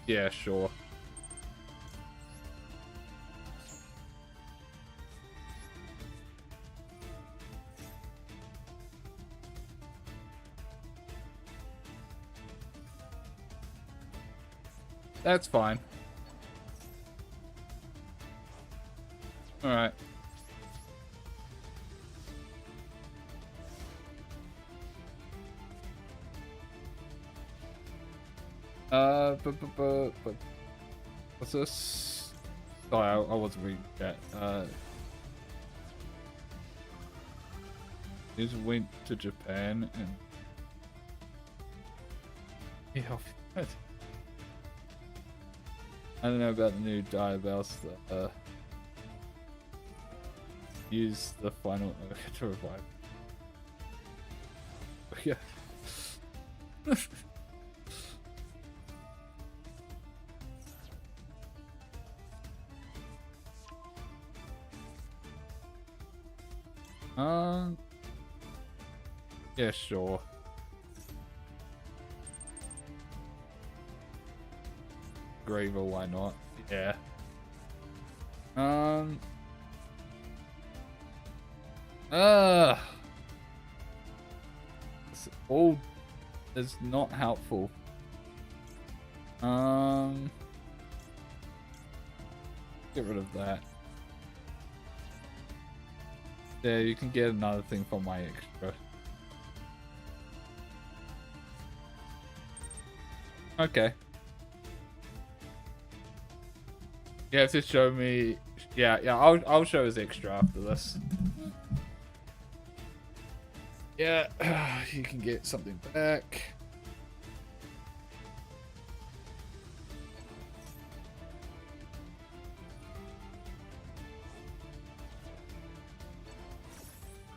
Yeah, sure. That's fine. Alright. But what's this? Sorry, I wasn't reading that. Just went to Japan and yeah, I don't know about the new diabells that use the final to revive. Yeah. Yeah, sure. Graver, why not? Yeah. This all is not helpful. Get rid of that. Yeah, you can get another thing from my extra. Okay. You have to show me. Yeah, I'll show his extra after this. Yeah, you can get something back.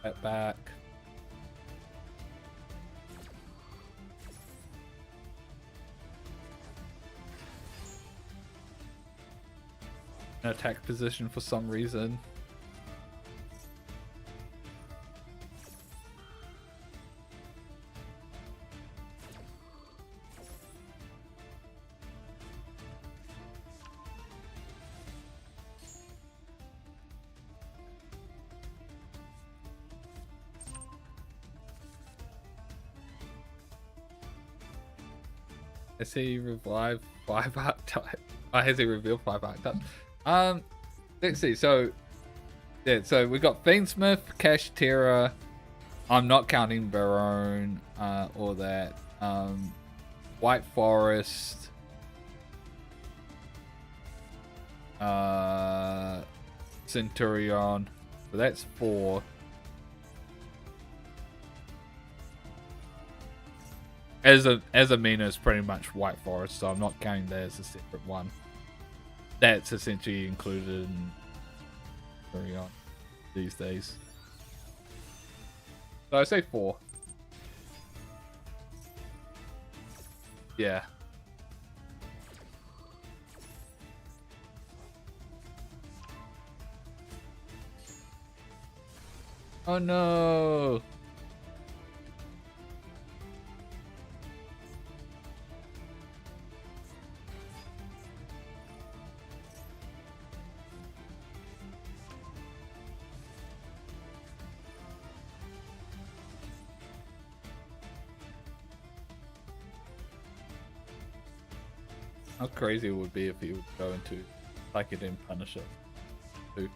That back. An attack position for some reason. Has he revived 5 archetypes? Has he revealed 5 archetypes? Let's see. So, yeah. So we got Fiendsmith, Cash Terror. I'm not counting Barone or that. White Forest. Centurion. So that's 4. As a Mina is pretty much White Forest, so I'm not counting that as a separate one. That's essentially included in Centurion these days. So I say 4. Yeah. Oh no. How crazy it would be if he would go into like it in Punisher too.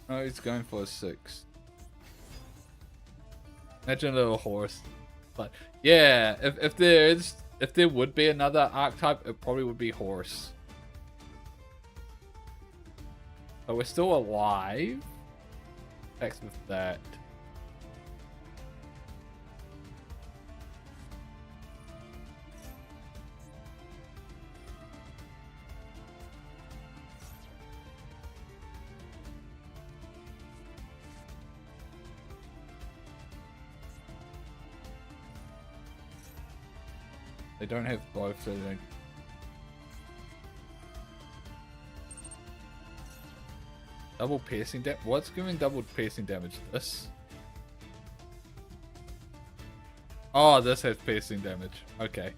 Oh, he's going for a 6. Imagine a little horse. But yeah, if there would be another archetype, it probably would be horse. But we're still alive. Thanks with that. They don't have both, so they don't. Double piercing damage? What's giving double piercing damage? This? Oh, this has piercing damage. Okay.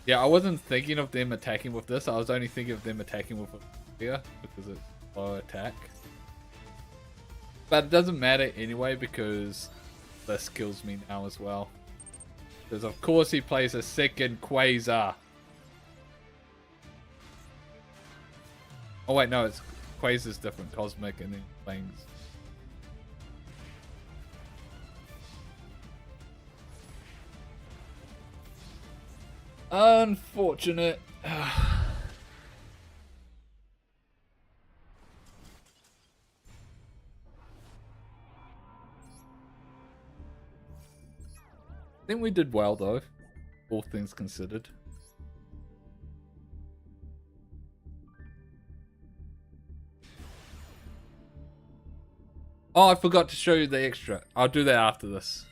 Yeah, I wasn't thinking of them attacking with this. I was only thinking of them attacking with a spear because it's low attack. But it doesn't matter anyway because this kills me now as well. Because of course he plays a second Quasar. Oh wait, no, it's Quasar's different, Cosmic, and then things. Unfortunate. I think we did well though, all things considered. Oh, I forgot to show you the extra. I'll do that after this.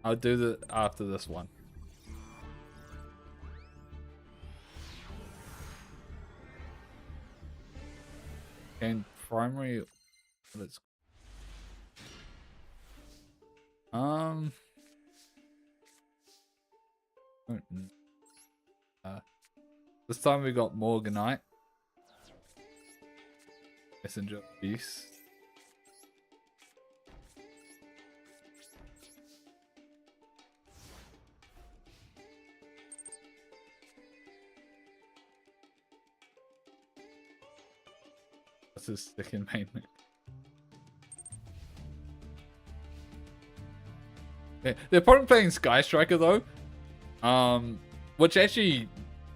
I'll do that after this one. And primary, let's this time we got Morganite, Messenger Beast. That's his second main. Yeah, they're probably playing Sky Striker though, which actually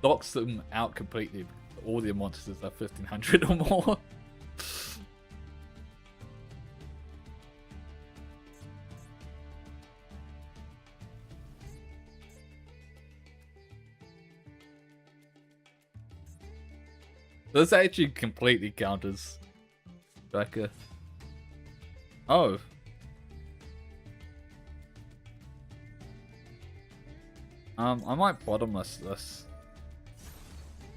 knocks them out completely. All their monsters are 1500 or more. This actually completely counters Striker. Oh. I might bottomless this.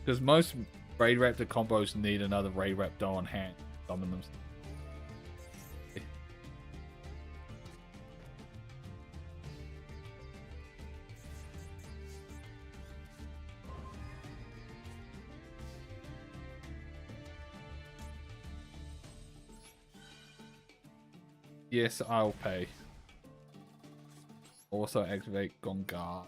Because most Raid Raptor combos need another Raid Raptor on hand to summon them. Yes, I'll pay. Also activate Gongar.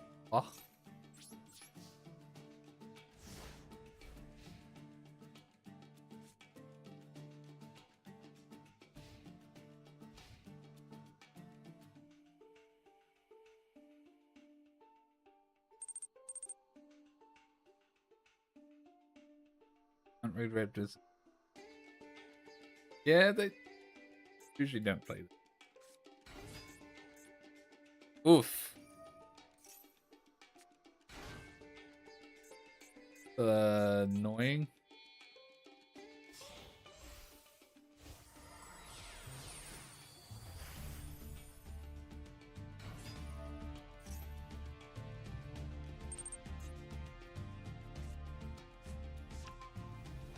Raid Raptors. Yeah, they usually don't play them. Oof. Annoying.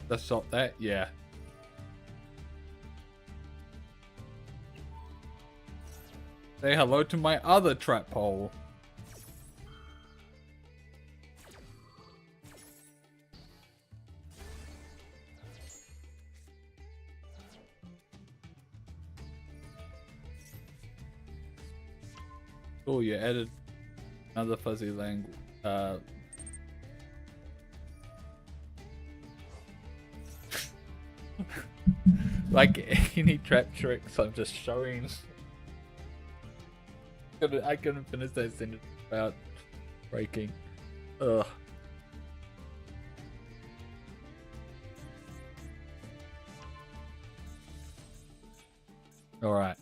Let's stop that, yeah. Say hello to my other trap hole. Oh, you added another fuzzy language. Like any trap tricks, I'm just showing. I couldn't finish that sentence without breaking. Ugh. All right.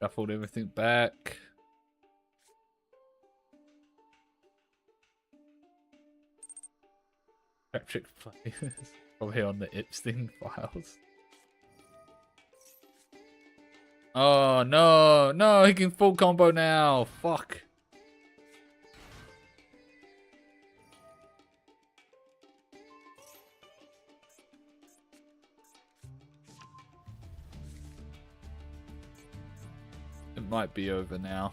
Shuffled everything back. Patrick plays probably on the Epstein files. Oh no, no, he can full combo now. Fuck. It might be over now.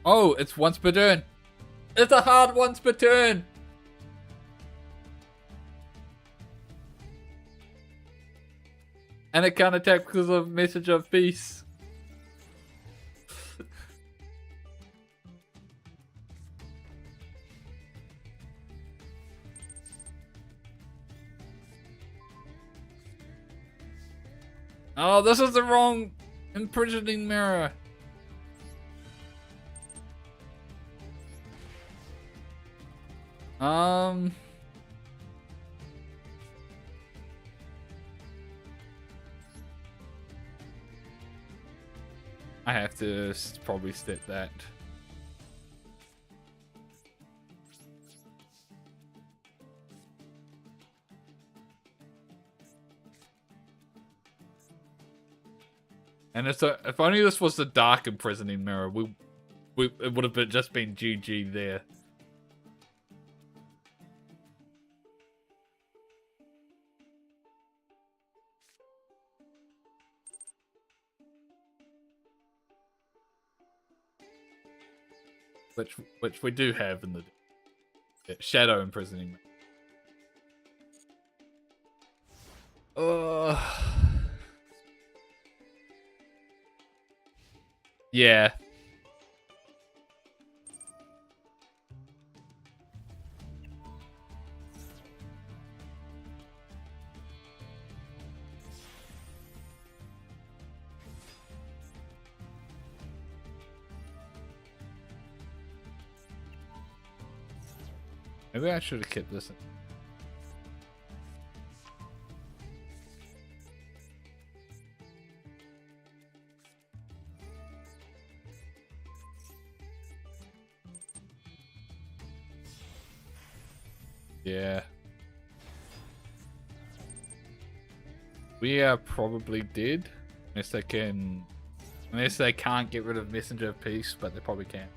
Oh, it's once per turn. It's a hard once per turn. And it can't attack because of Message of Peace. Oh, this is the wrong imprisoning mirror. I have to probably step that. And if only this was the dark imprisoning mirror, it would have just been GG there. Which we do have in the shadow imprisoning. Yeah. Maybe I should have kept this in. Yeah. We are probably dead. Unless they can't get rid of Messenger of Peace, but they probably can.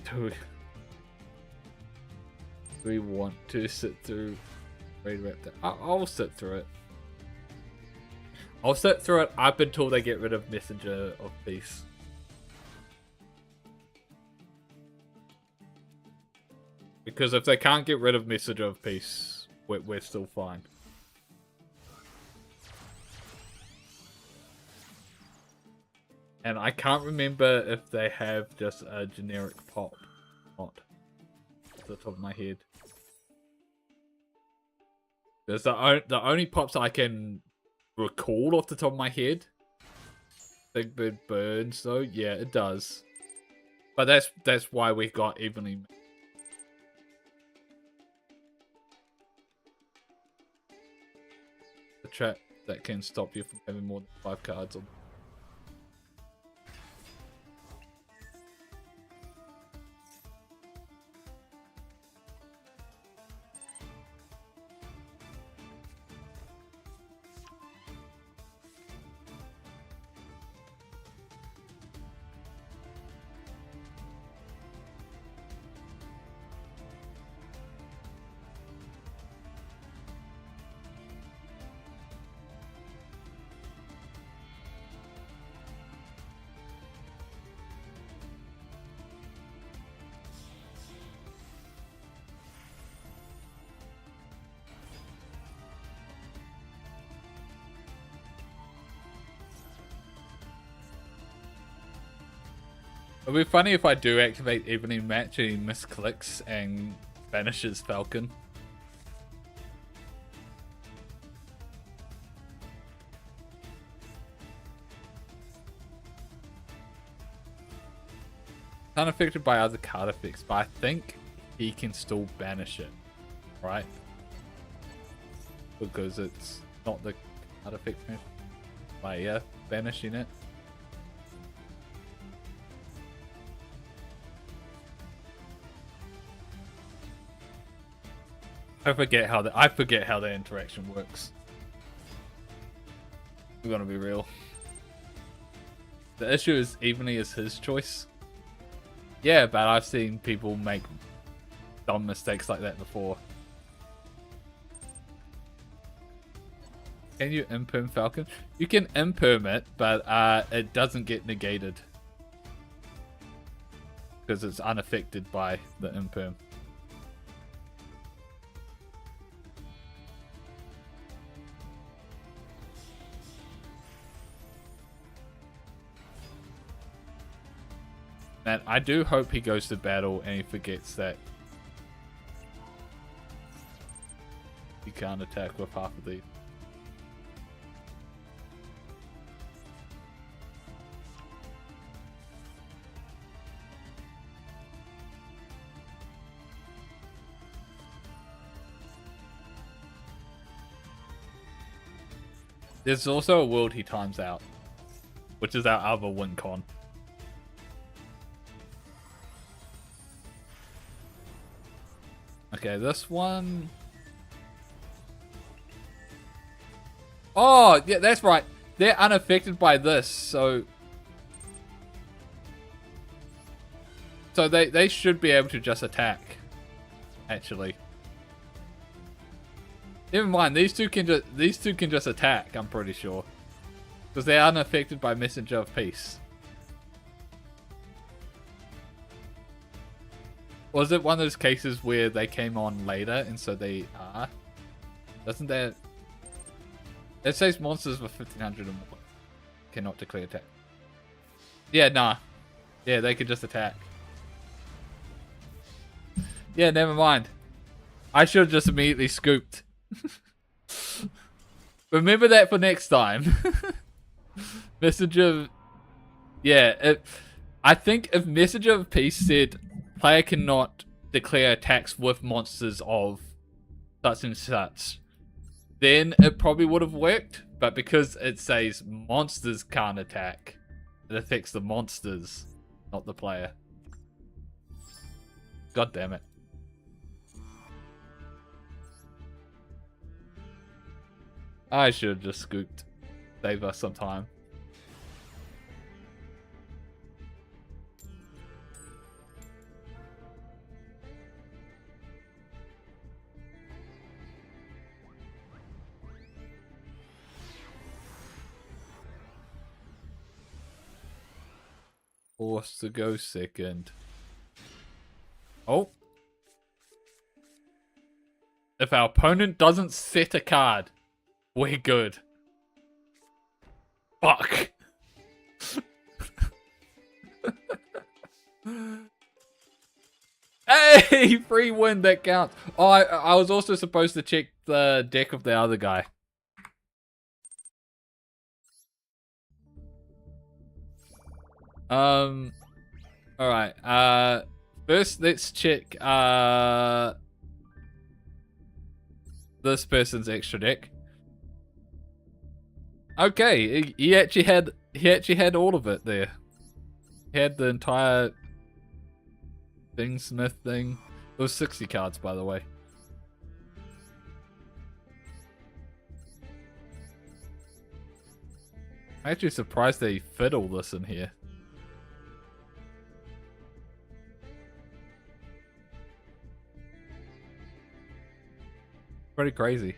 Do we want to sit through Raid Raptor? I'll sit through it. I'll sit through it up until they get rid of Messenger of Peace. Because if they can't get rid of Messenger of Peace, we're still fine. And I can't remember if they have just a generic pop. Not off the top of my head. There's the only pops I can recall off the top of my head. Big Bird Burns though, yeah, it does. But that's why we got evenly. The trap that can stop you from having more than 5 cards on. It'll be funny if I do activate Evening Match and he misclicks and banishes Falcon. Unaffected by other card effects, but I think he can still banish it, right? Because it's not the card effect player banishing it. I forget how the interaction works. We're gonna be real. The issue is Evenly is his choice. Yeah, but I've seen people make dumb mistakes like that before. Can you imperm Falcon? You can imperm it, but it doesn't get negated. Because it's unaffected by the imperm. Man, I do hope he goes to battle and he forgets that he can't attack with half of these. There's also a world he times out, which is our other win con. Okay, this one. Oh, yeah, that's right. They're unaffected by this, so they should be able to just attack. Actually, never mind. These two can just attack. I'm pretty sure, because they're unaffected by Messenger of Peace. Was it one of those cases where they came on later and so they are? Doesn't that... It says monsters with 1500 or more cannot declare attack. Yeah, nah. Yeah, they could just attack. Yeah, never mind. I should have just immediately scooped. Remember that for next time. Messenger... Yeah, I think if Messenger of Peace said... Player cannot declare attacks with monsters of such and such, then it probably would have worked. But because it says monsters can't attack, it affects the monsters, not the player. God damn it. I should have just scooped. Save us some time. Forced to go second. Oh. If our opponent doesn't set a card, we're good. Fuck. Hey, free win, that counts. Oh, I was also supposed to check the deck of the other guy. Alright, first let's check, this person's extra deck. Okay, he actually had all of it there. He had the entire Smith thing. It was 60 cards, by the way. I'm actually surprised they fit all this in here. Pretty crazy.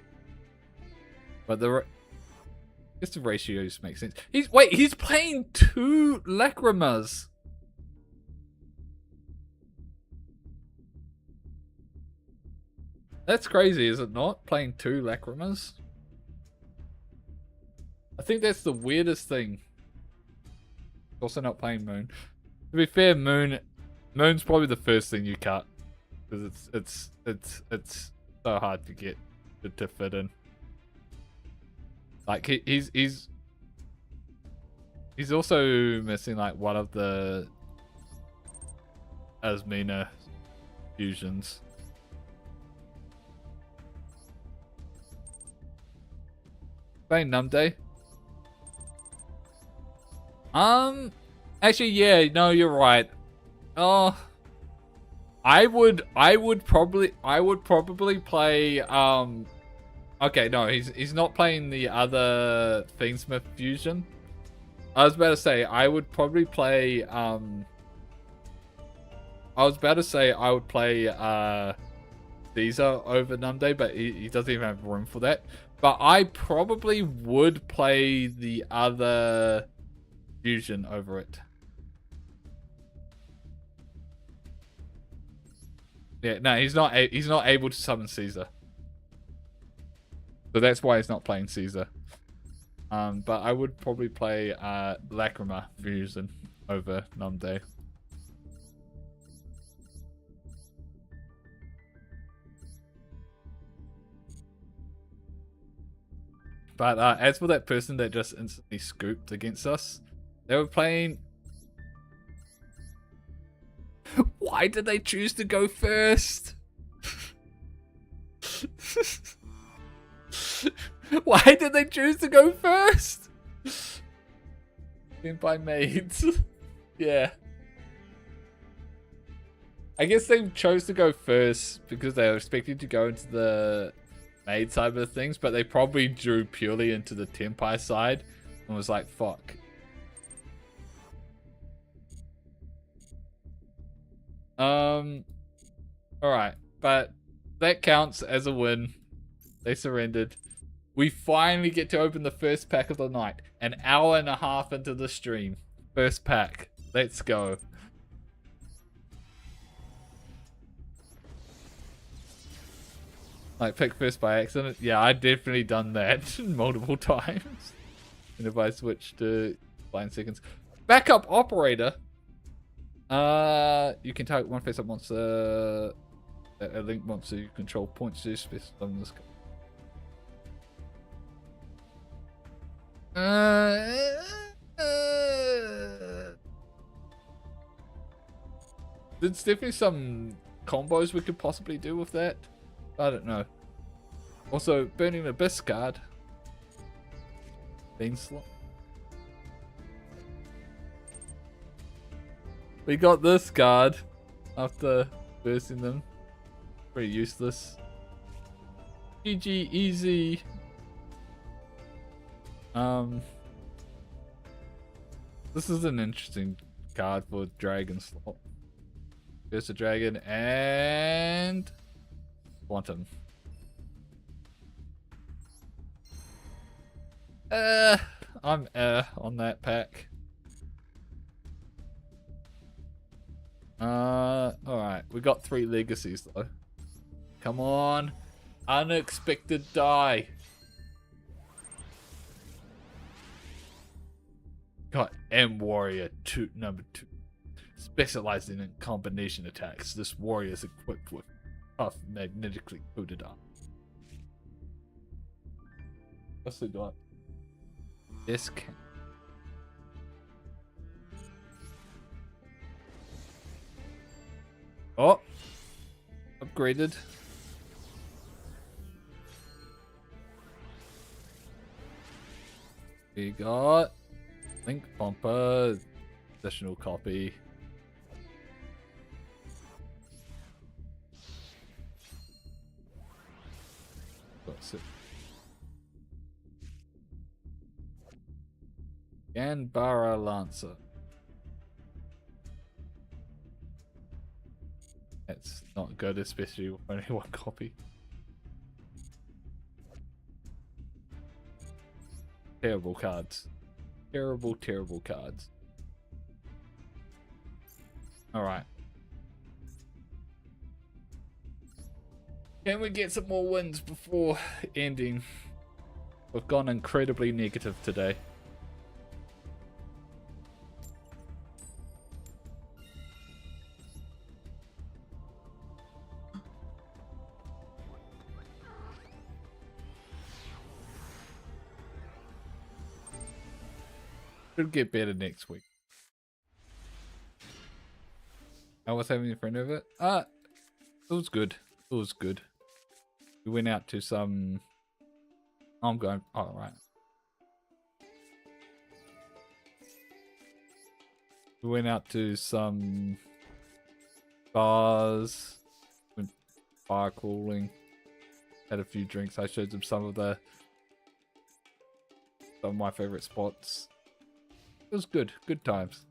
But I guess the ratios make sense. He's playing 2 Lacrimas. That's crazy, is it not? Playing 2 Lacrimas? I think that's the weirdest thing. Also not playing Moon. To be fair, Moon's probably the first thing you cut. Because it's so hard to get to fit in. Like he's also missing like one of the Asmina fusions. Playing Numday. Actually, yeah, no, you're right. Oh, I would probably play. Okay, no, he's not playing the other Fiendsmith fusion. I was about to say I would probably play. I was about to say I would play Caesar over Numday, but he doesn't even have room for that. But I probably would play the other fusion over it. Yeah, no, he's not able to summon Caesar. So that's why he's not playing Caesar. But I would probably play Lacrima fusion over Numday. But as for that person that just instantly scooped against us, they were playing... Why did they choose to go first? Why did they choose to go first? Being by maids. Yeah. I guess they chose to go first because they were expecting to go into the maid side of things, but they probably drew purely into the Tenpai side and was like, fuck. Alright, but that counts as a win. They surrendered. We finally get to open the first pack of the night. An hour and a half into the stream. First pack. Let's go. Like, pick first by accident. Yeah, I definitely done that multiple times. And if I switch to blind seconds. Backup operator. You can target one face-up monster. A link monster you control points to special on this. There's definitely some combos we could possibly do with that. I don't know. Also, Burning Abyss card. Bean slot. We got this card after bursting them. Pretty useless. GG easy. This is an interesting card for Dragon slot. There's a dragon and Quantum. I'm on that pack. Alright, we got 3 legacies though. Come on. Unexpected die. Got M Warrior 2, number 2. Specializing in combination attacks, this warrior is equipped with tough, magnetically coated armor. What's it got? Discount. Oh! Upgraded. We got Link Pomper, additional copy. That's it. Ganbara Lancer. That's not good, especially with only 1 copy. Terrible cards. Terrible, terrible cards. Alright. Can we get some more wins before ending? We've gone incredibly negative today. Should get better next week. I was having a friend of it. It was good. It was good. We went out to some... I'm going... Oh, right. We went out to some bars. Went bar crawling. Had a few drinks. I showed them some of my favorite spots. It was good. Good times.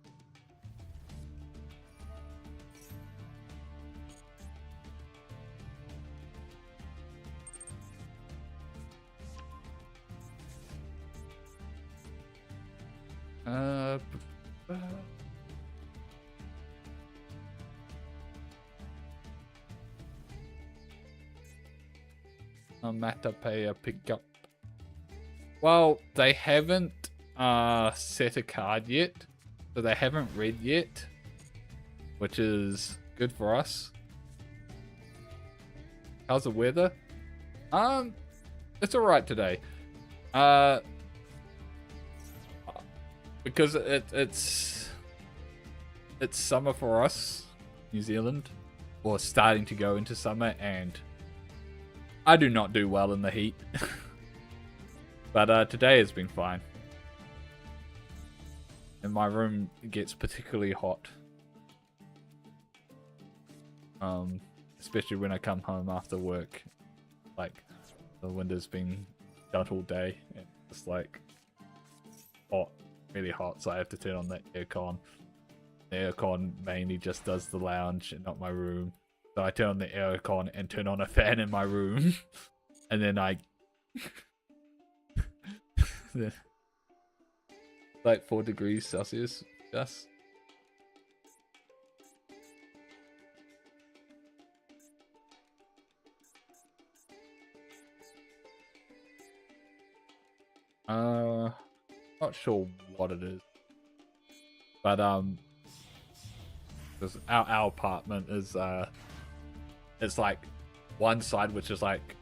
Uh, Matapaya pickup. Well, they haven't set a card yet, so they haven't read yet, which is good for us. How's the weather? It's alright today. Because it's summer for us, New Zealand, or starting to go into summer, and I do not do well in the heat. But today has been fine. And my room gets particularly hot. Especially when I come home after work. Like, the window's been shut all day, and it's like hot, really hot, so I have to turn on the aircon. The aircon mainly just does the lounge and not my room. So I turn on the aircon and turn on a fan in my room. And then I... like 4 degrees Celsius, just. Not sure what it is, but because our apartment is it's like one side which is like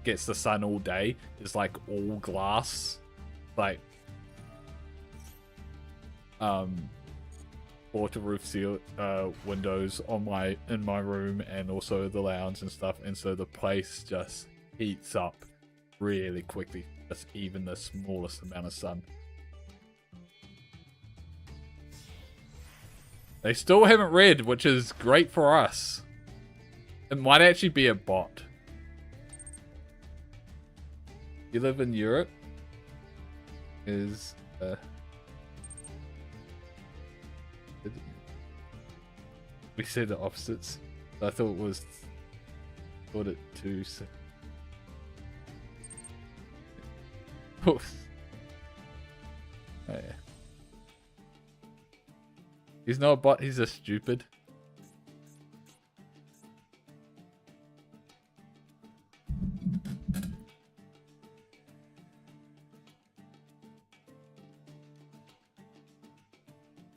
gets the sun all day, is like all glass, like floor to roof windows on in my room, and also the lounge and stuff, and so the place just heats up really quickly, just even the smallest amount of sun. They still haven't read, which is great for us. It might actually be a bot. You live in Europe? We said the opposites. I thought it too. So. Oh yeah. He's not a bot, he's a stupid.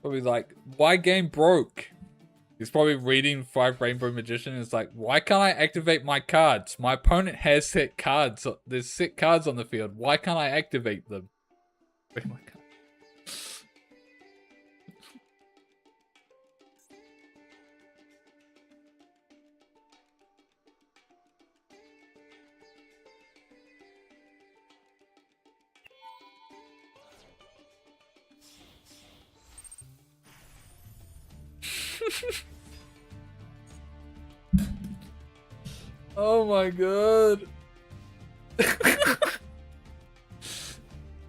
Probably like, why game broke? He's probably reading 5 Rainbow Magician and it's like, why can't I activate my cards? My opponent has set cards. There's set cards on the field. Why can't I activate them? Where's my card? Oh my god.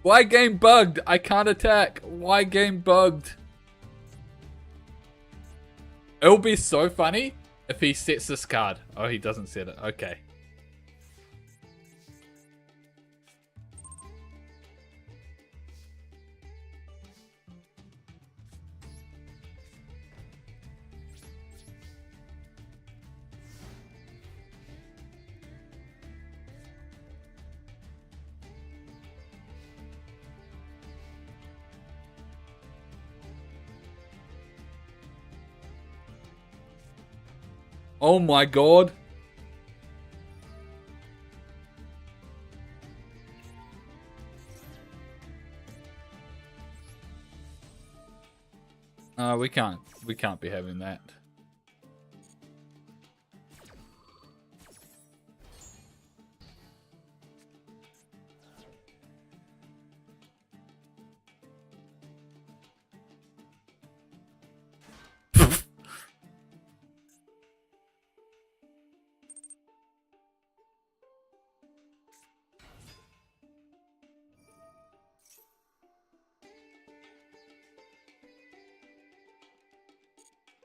Why game bugged? I can't attack. Why game bugged? It'll be so funny if he sets this card. Oh, he doesn't set it. Okay. Oh my god. We can't be having that.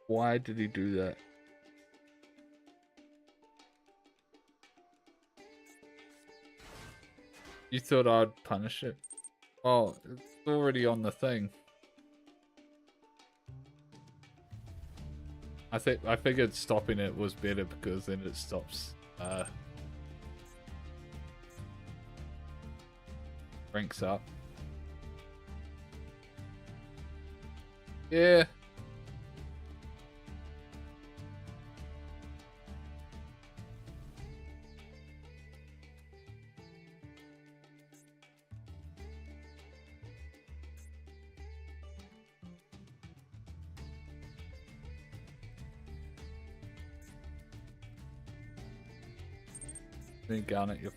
Why did he do that? You thought I'd punish it? Oh, already on the thing. I figured stopping it was better because then it stops ranks up. Yeah. Then down at your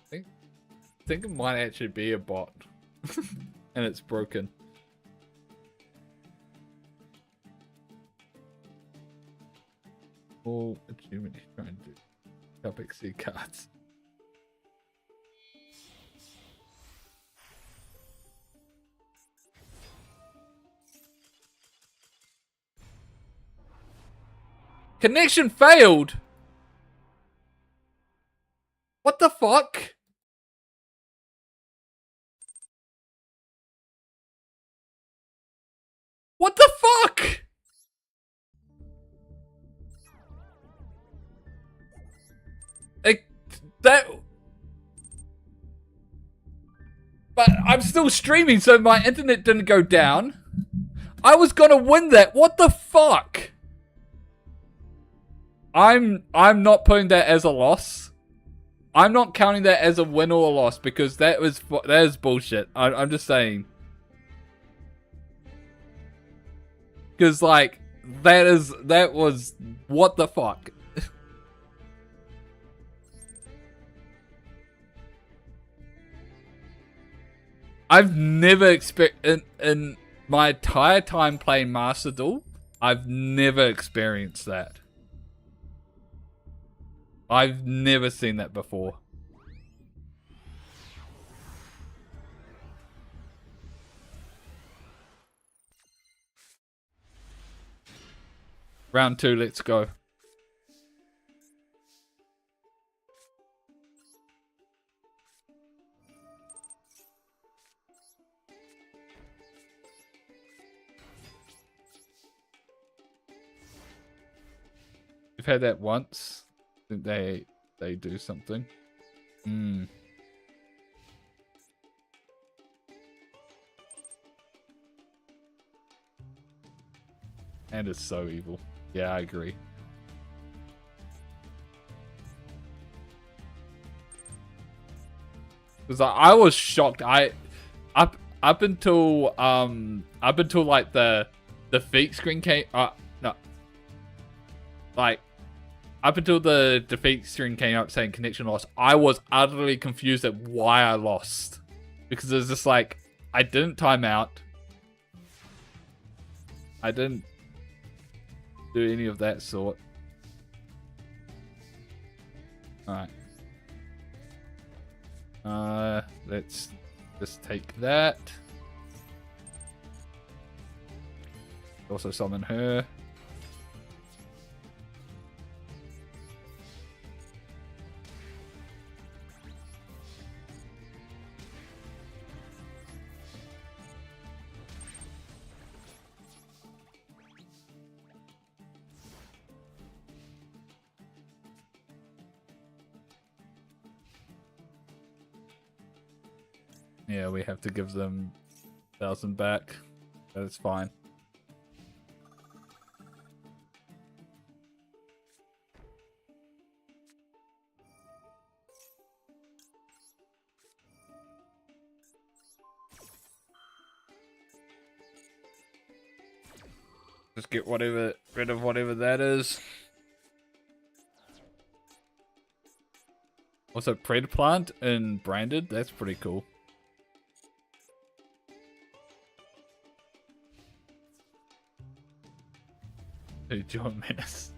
I think it might actually be a bot. And it's broken. All achievement he's trying to do. Topic C cards. Connection failed! What the fuck? What the fuck? But I'm still streaming, so my internet didn't go down. I was gonna win that. What the fuck? I'm not putting that as a loss. I'm not counting that as a win or a loss because that is bullshit. I'm just saying. Because like that was what the fuck. I've never in my entire time playing Master Duel, I've never experienced that. I've never seen that before. Round 2, let's go. We've had that once. I think they do something. And it's so evil. Yeah, I agree. Because I was shocked. Up until like the defeat screen came. No. Like up until the defeat screen came up saying connection lost, I was utterly confused at why I lost. Because it was just like I didn't time out. I didn't do any of that sort. Alright. Let's just take that. Also summon her. Yeah, we have to give them 1,000 back. That's fine. Just get rid of whatever that is. Also, Pred Plant and Branded, that's pretty cool. Join Menace.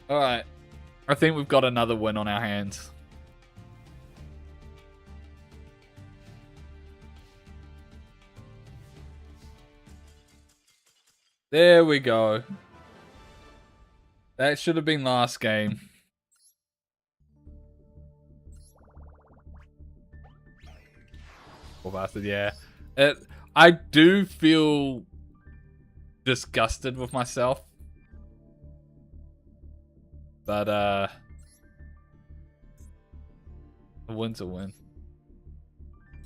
Alright. I think we've got another win on our hands. There we go. That should have been last game. Poor bastard, yeah. I do feel disgusted with myself. But, a win's a win.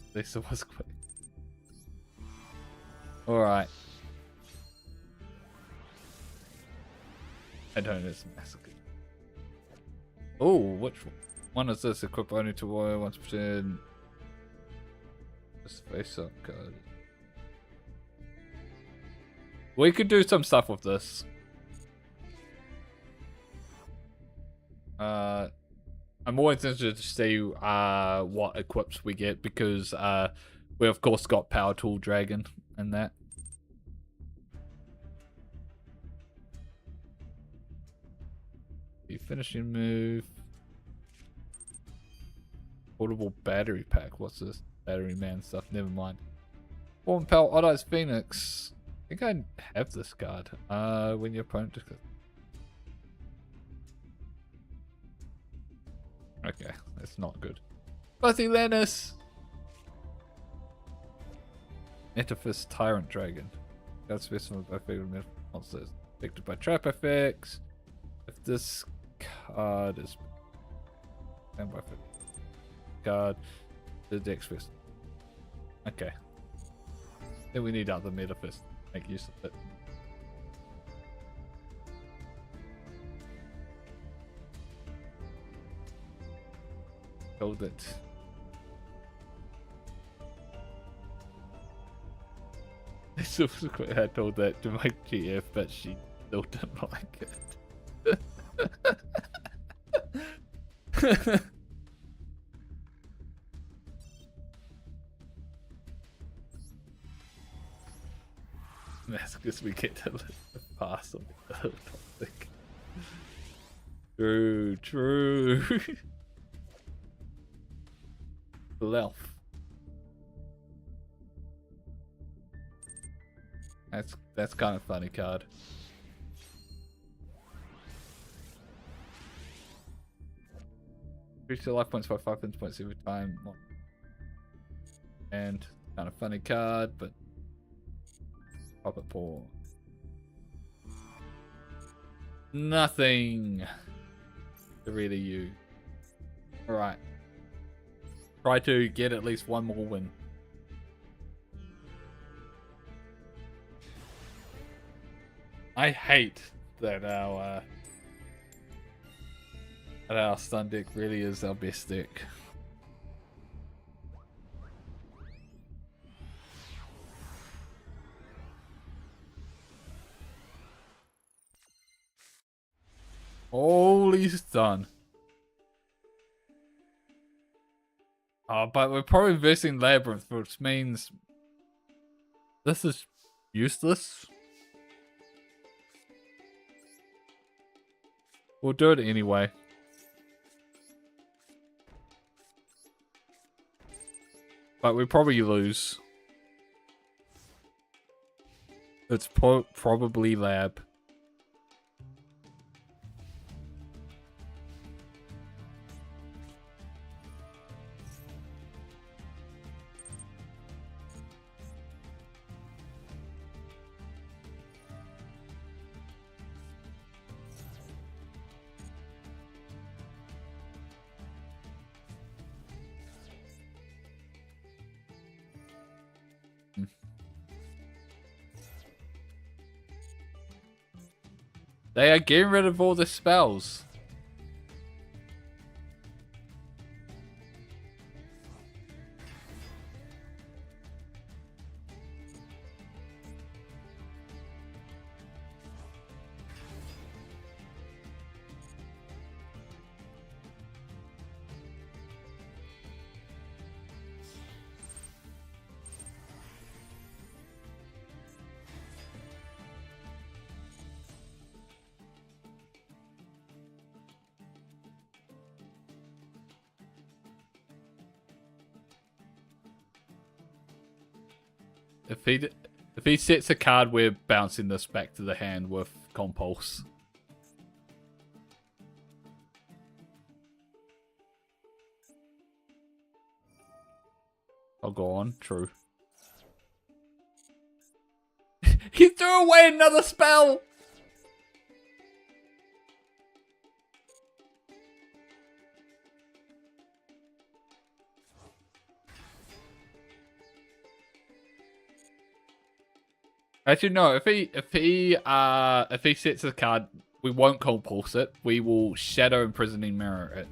At least it was quick. Alright. I don't know, it's massacre. Oh, which one is this? Equip only to warrior 1%. Just face up card. We could do some stuff with this. I'm always interested to see what equips we get because we of course got Power Tool Dragon and that. Finishing move. Portable battery pack. What's this? Battery man stuff. Never mind. Form Pal Oddeyes Phoenix. I think I have this card. When your opponent just... Okay, that's not good. Fuzzy Lennis! Metafist Tyrant Dragon. That's specimen by favorite monsters. Affected by trap effects. If this card is card, the Dex Fist. Okay. Then we need other Metafist. Make use of it. Hold it. I told that to my GF, but she still didn't like it. That's because we get to pass on the other topic. True. Elf. That's kind of funny card. Increase your life points by 5 points every time. And kind of funny card, but Puppet Paw. Nothing to really you. Alright. Try to get at least one more win. I hate that our stun deck really is our best deck. Holy stun. But we're probably versing Labyrinth, which means this is useless. We'll do it anyway. But we probably lose. It's probably Lab. They are getting rid of all the spells. if he sets a card, we're bouncing this back to the hand with Compulse. I'll go on. True. He threw away another spell! Actually, no. If he sets a card, we won't compulse it. We will Shadow Imprisoning Mirror it.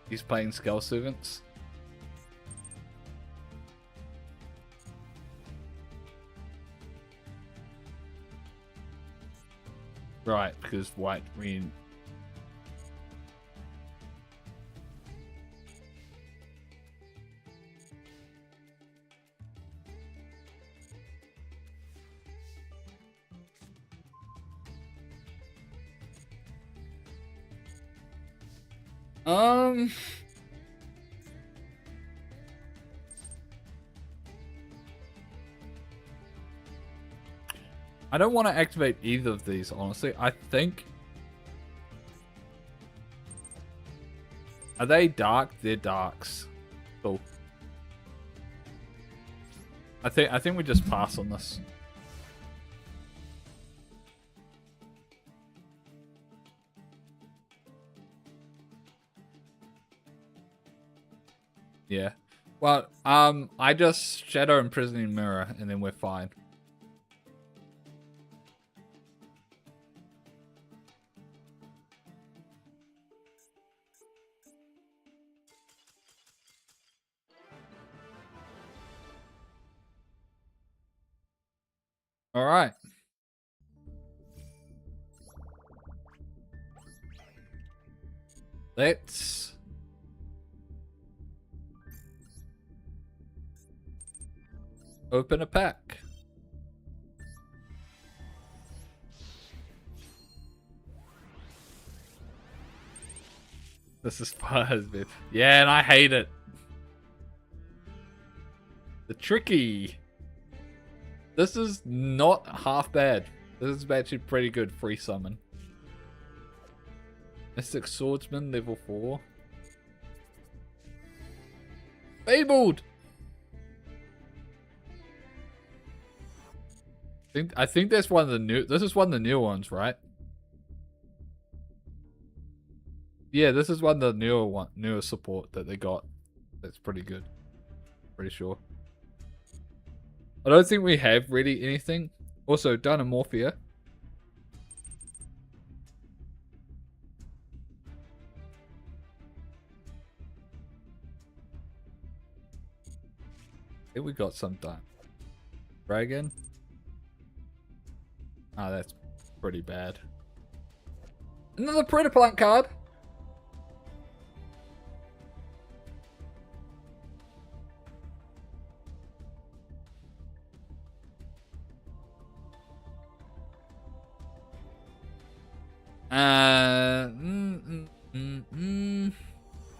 He's playing Skull Servants. Right, because white green. I don't want to activate either of these, honestly. I think... Are they dark? They're darks. Cool. I think we just pass on this. Yeah. Well, I just Shadow Imprisoning Mirror and then we're fine. All right. Let's open a pack. This is fun, man. Yeah, and I hate it. The tricky. This is not half bad. This is actually pretty good free summon. Mystic Swordsman, level 4. Fabled! I think that's one of the new... This is one of the new ones, right? Yeah, this is one of the newer support that they got. That's pretty good. Pretty sure. I don't think we have really anything. Also, Dynamorphia. I think we got some done. Dragon. Ah, that's pretty bad. Another Predaplant card.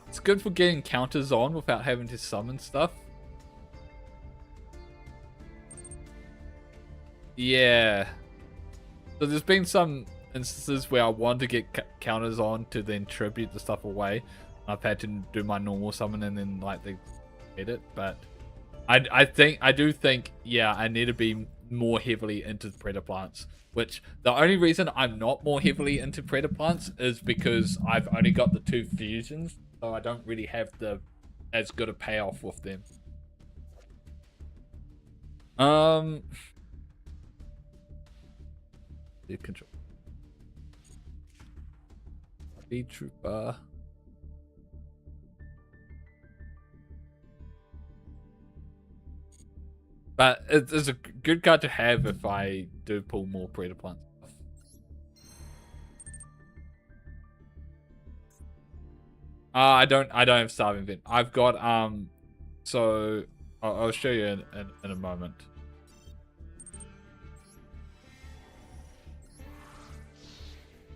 It's good for getting counters on without having to summon stuff. Yeah. So there's been some instances where I want to get counters on to then tribute the stuff away. I've had to do my normal summon and then like they hit it, but I do think yeah, I need to be more heavily into Predaplants. Which the only reason I'm not more heavily into Predaplants is because I've only got the 2 fusions, so I don't really have the as good a payoff with them. Control. VTuber. But it's a good card to have if I do pull more Predaplant stuff. I don't have Starving Vent. I've got so I'll show you in a moment.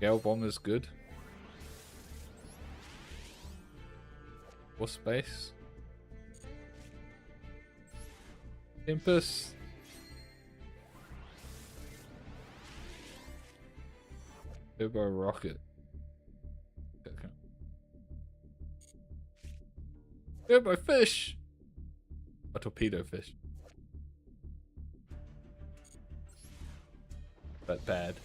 Gale Bomb is good. War Space. Tempest. Turbo rocket. Okay. Turbo fish. A torpedo fish. But bad.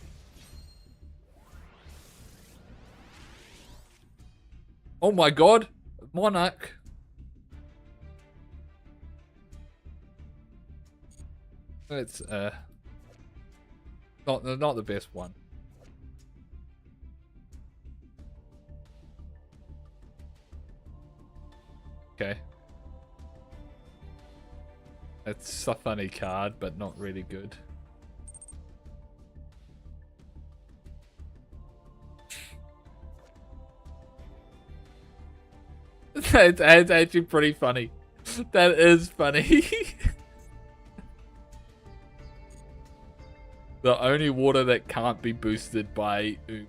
Oh my god! Monarch! It's not the best one. Okay. It's a funny card, but not really good. It's actually pretty funny. That is funny. The only water that can't be boosted by Umi.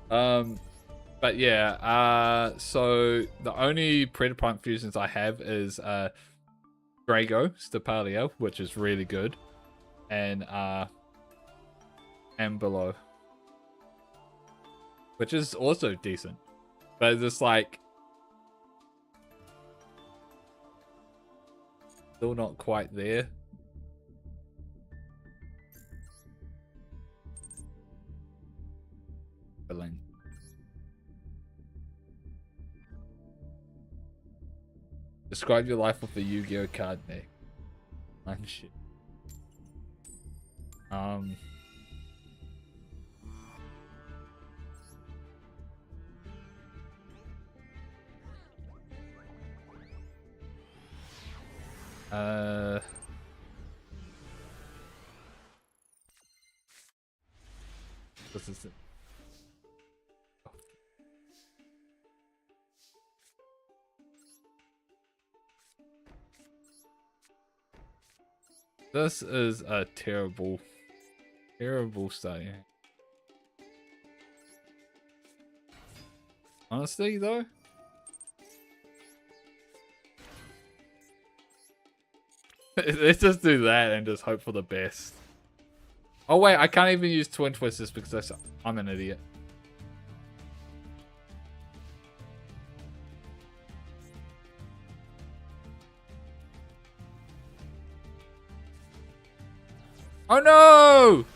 But yeah, so the only Predaplant fusions I have is Drago, Stapalio, which is really good, and Below, which is also decent, but it's just like still not quite there. Berlin. Describe your life with a Yu-Gi-Oh card deck. Man, shit. This is it. This is a terrible starting. Honestly, though, let's just do that and just hope for the best. Oh wait, I can't even use Twin Twisters because I'm an idiot. Oh no!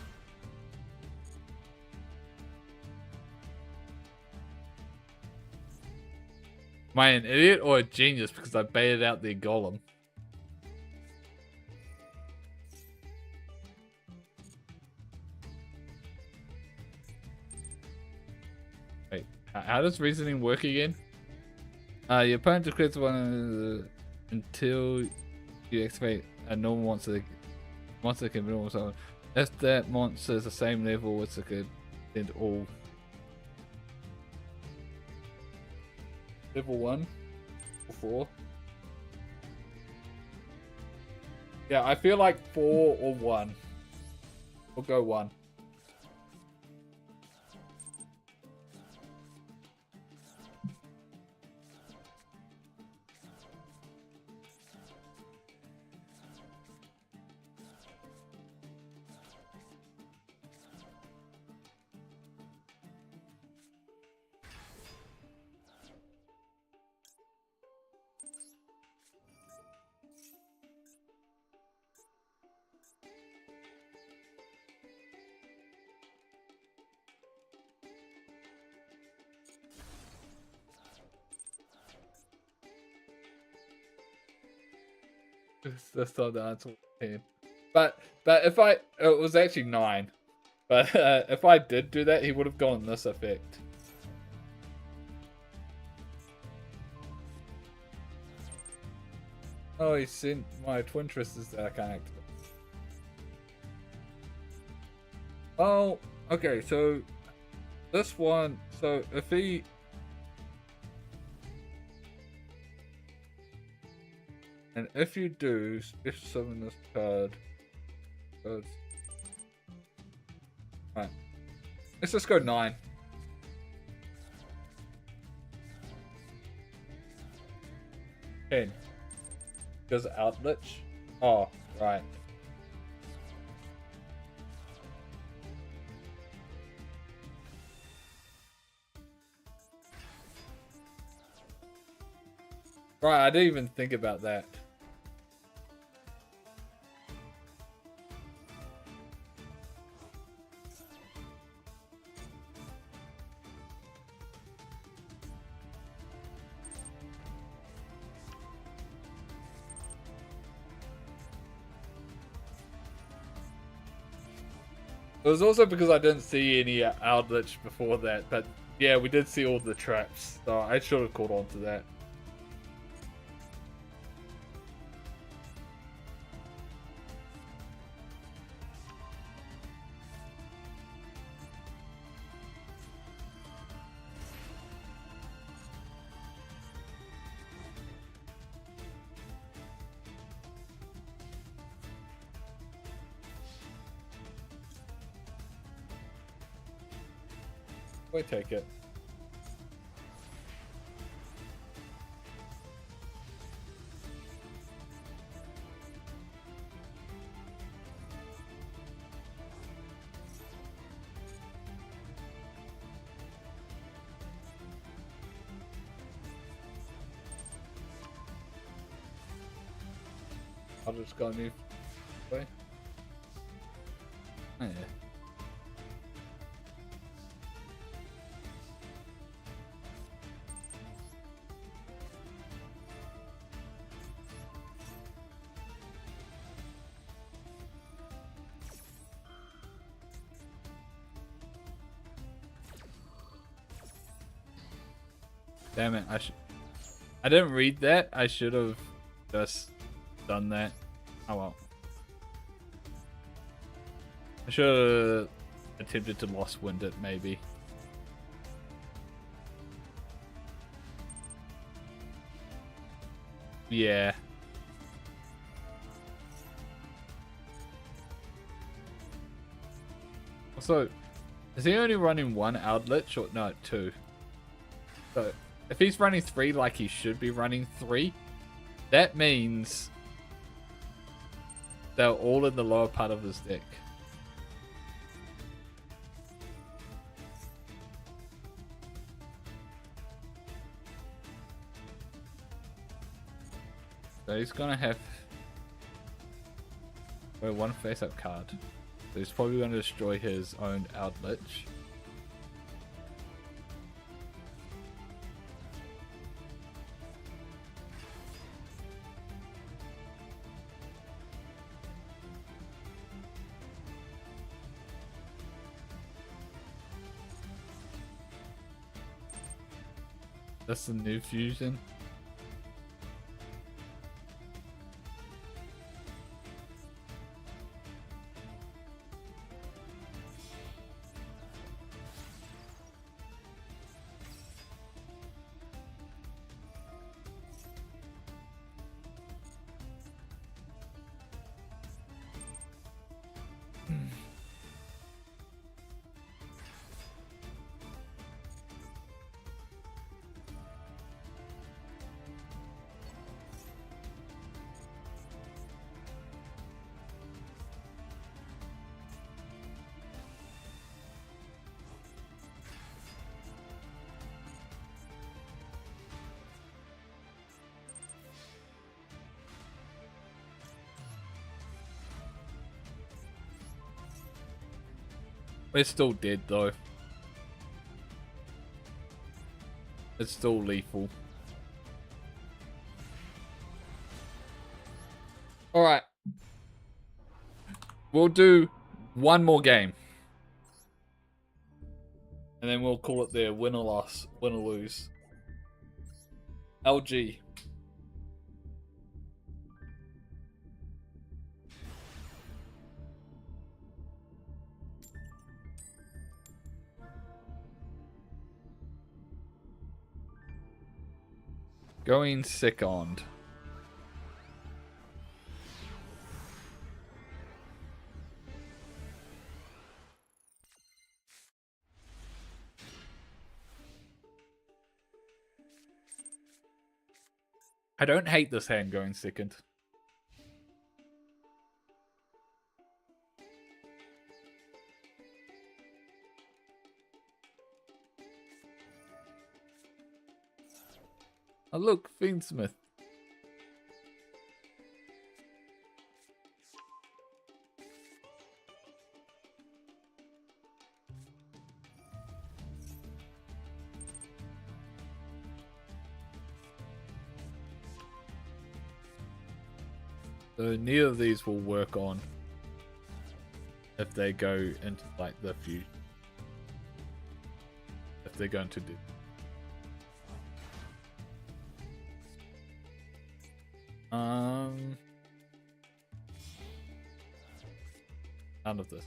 Am I an idiot or a genius because I baited out the golem? Wait, how does reasoning work again? Your opponent declares one until you activate a normal monster. Monster can be normal. So if that monster is the same level, it's a good end all. Level 1 or 4. Yeah, I feel like 4 or 1. We'll go 1. That's not the answer. But if it was actually 9. But if I did do that, he would have gone this effect. Oh, he sent my Twin Twisters that I can't activate. Oh, okay, so this one, so if he... And if you do, special summon this card. Right. Let's just go 9. 10. Because outlets. Oh, right. Right, I didn't even think about that. It was also because I didn't see any outlets before that, but yeah, we did see all the traps, so I should have caught on to that. We take it. I'll just go new way. Oh, yeah. Damn it! I didn't read that. I should have just done that. Oh well. I should have attempted to lost wind it, maybe. Yeah. Also, is he only running one outlet? Or no, two. So, if he's running 3 like he should be running 3, that means they're all in the lower part of his deck. So he's gonna have one face-up card. So he's probably gonna destroy his own outlet. That's the new fusion. It's still dead though. It's still lethal. Alright. We'll do one more game. And then we'll call it there. Win or loss. Win or lose. LG. Going second. I don't hate this hand going second. Oh look, Fiendsmith. So neither of these will work on if they go into like the fusion. If they're going to do. None of this.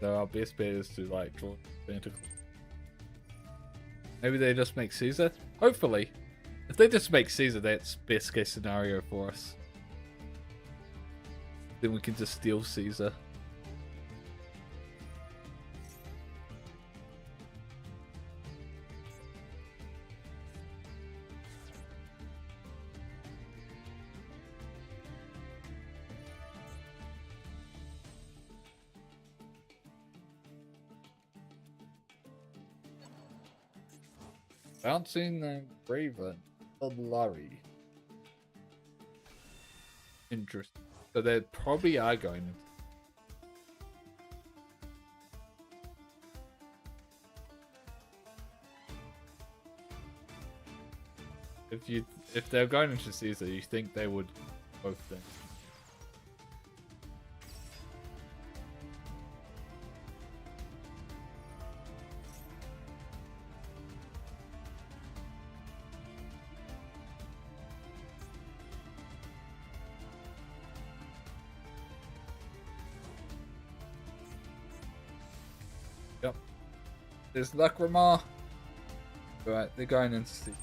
So our best bet is to like draw tentacles. Maybe they just make Caesar? Hopefully. If they just make Caesar, that's best case scenario for us. Then we can just steal Caesar. Bouncing the Raven. Larry. Interesting. So they probably are going. If they're going into Caesar, you think they would both things. Yep. There's Lacrimar. Right, they're going into Caesar.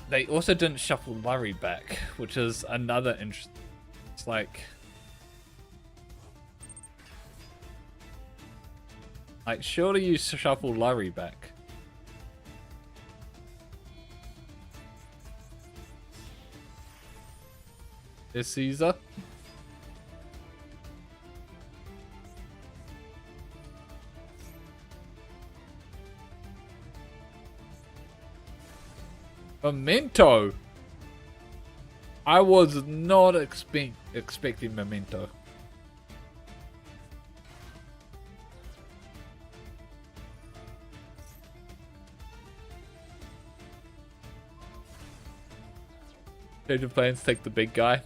They also didn't shuffle Murray back, which is another interesting. It's like surely you shuffle Larry back. There's Caesar. Memento. I was not expecting Memento. Change of plans, take the big guy.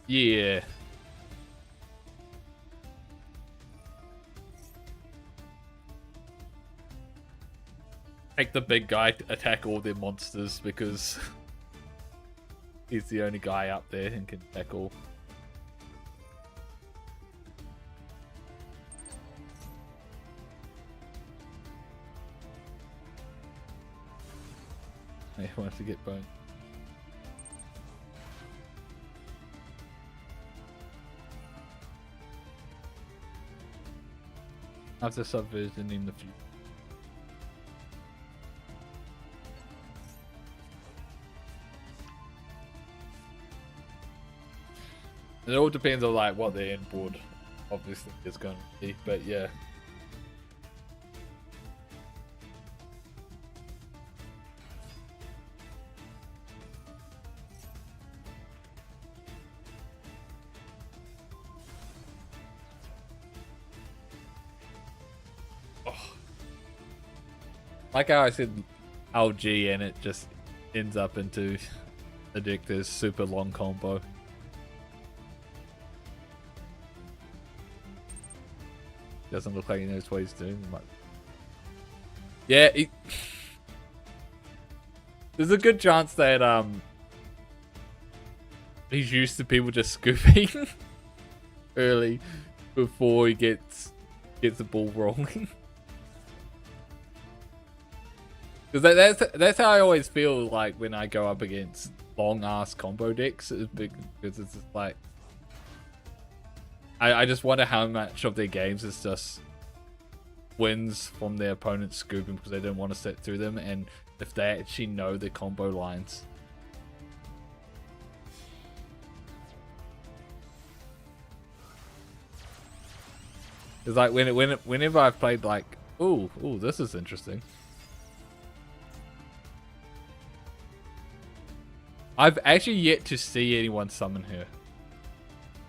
Yeah. Take the big guy to attack all their monsters because he's the only guy up there and can tackle. He wants to get boned. After subversion in the future. It all depends on like what their end board obviously is going to be, but yeah. Oh. Like how I said LG and it just ends up into Addictor's super long combo. Doesn't look like he knows what he's doing. Yeah, there's a good chance that he's used to people just scooping early before he gets the ball rolling. Because that's how I always feel like when I go up against long ass combo decks, because it's just like I just wonder how much of their games is just wins from their opponents scooping because they didn't want to sit through them, and if they actually know the combo lines. It's like whenever I've played like, ooh, this is interesting. I've actually yet to see anyone summon her.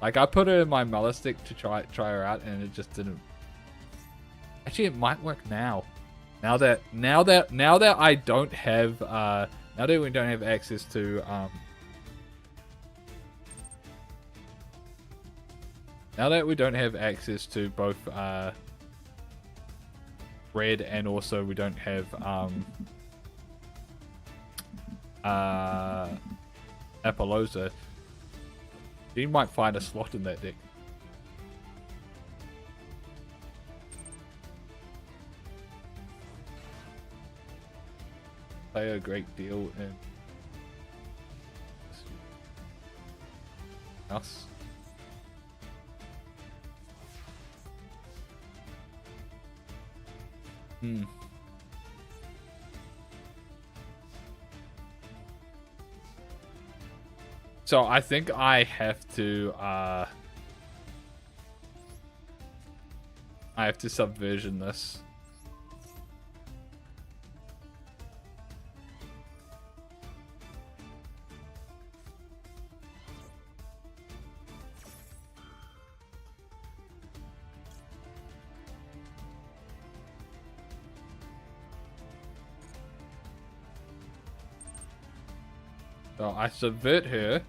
Like, I put her in my Mother Stick to try her out, and it just didn't. Actually, it might work now. Now that I don't have now that we don't have access to now that we don't have access to both red, and also we don't have Apollosa, you might find a slot in that deck. Play a great deal in us. So I think I have to subversion this. So I subvert her.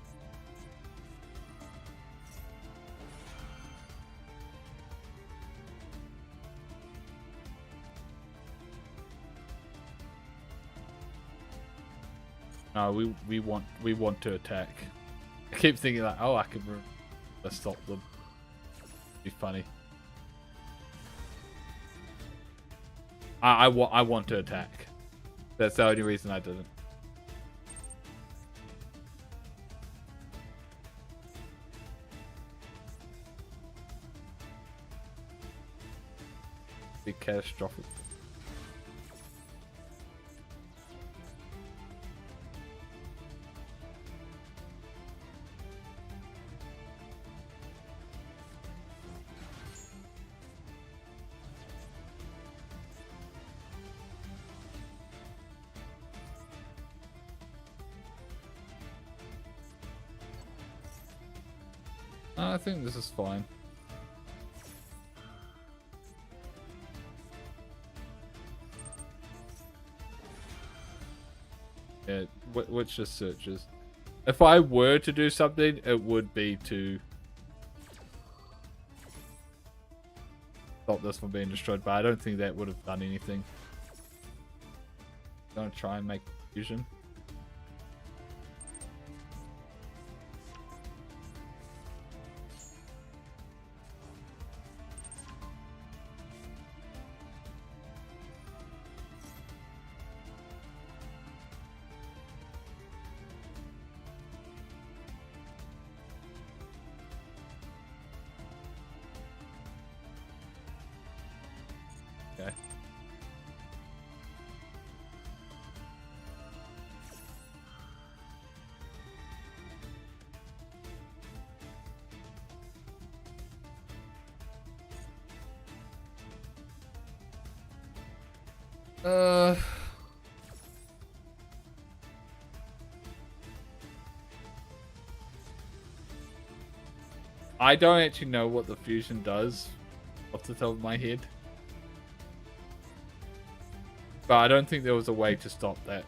No, we want to attack. I keep thinking like, oh, I could stop them. Be funny. I want to attack. That's the only reason I didn't. Be catastrophic. I think this is fine. Yeah, which just searches. If I were to do something, it would be to stop this from being destroyed, but I don't think that would have done anything. I'm gonna try and make fusion. Okay. I don't actually know what the fusion does off the top of my head. But I don't think there was a way to stop that.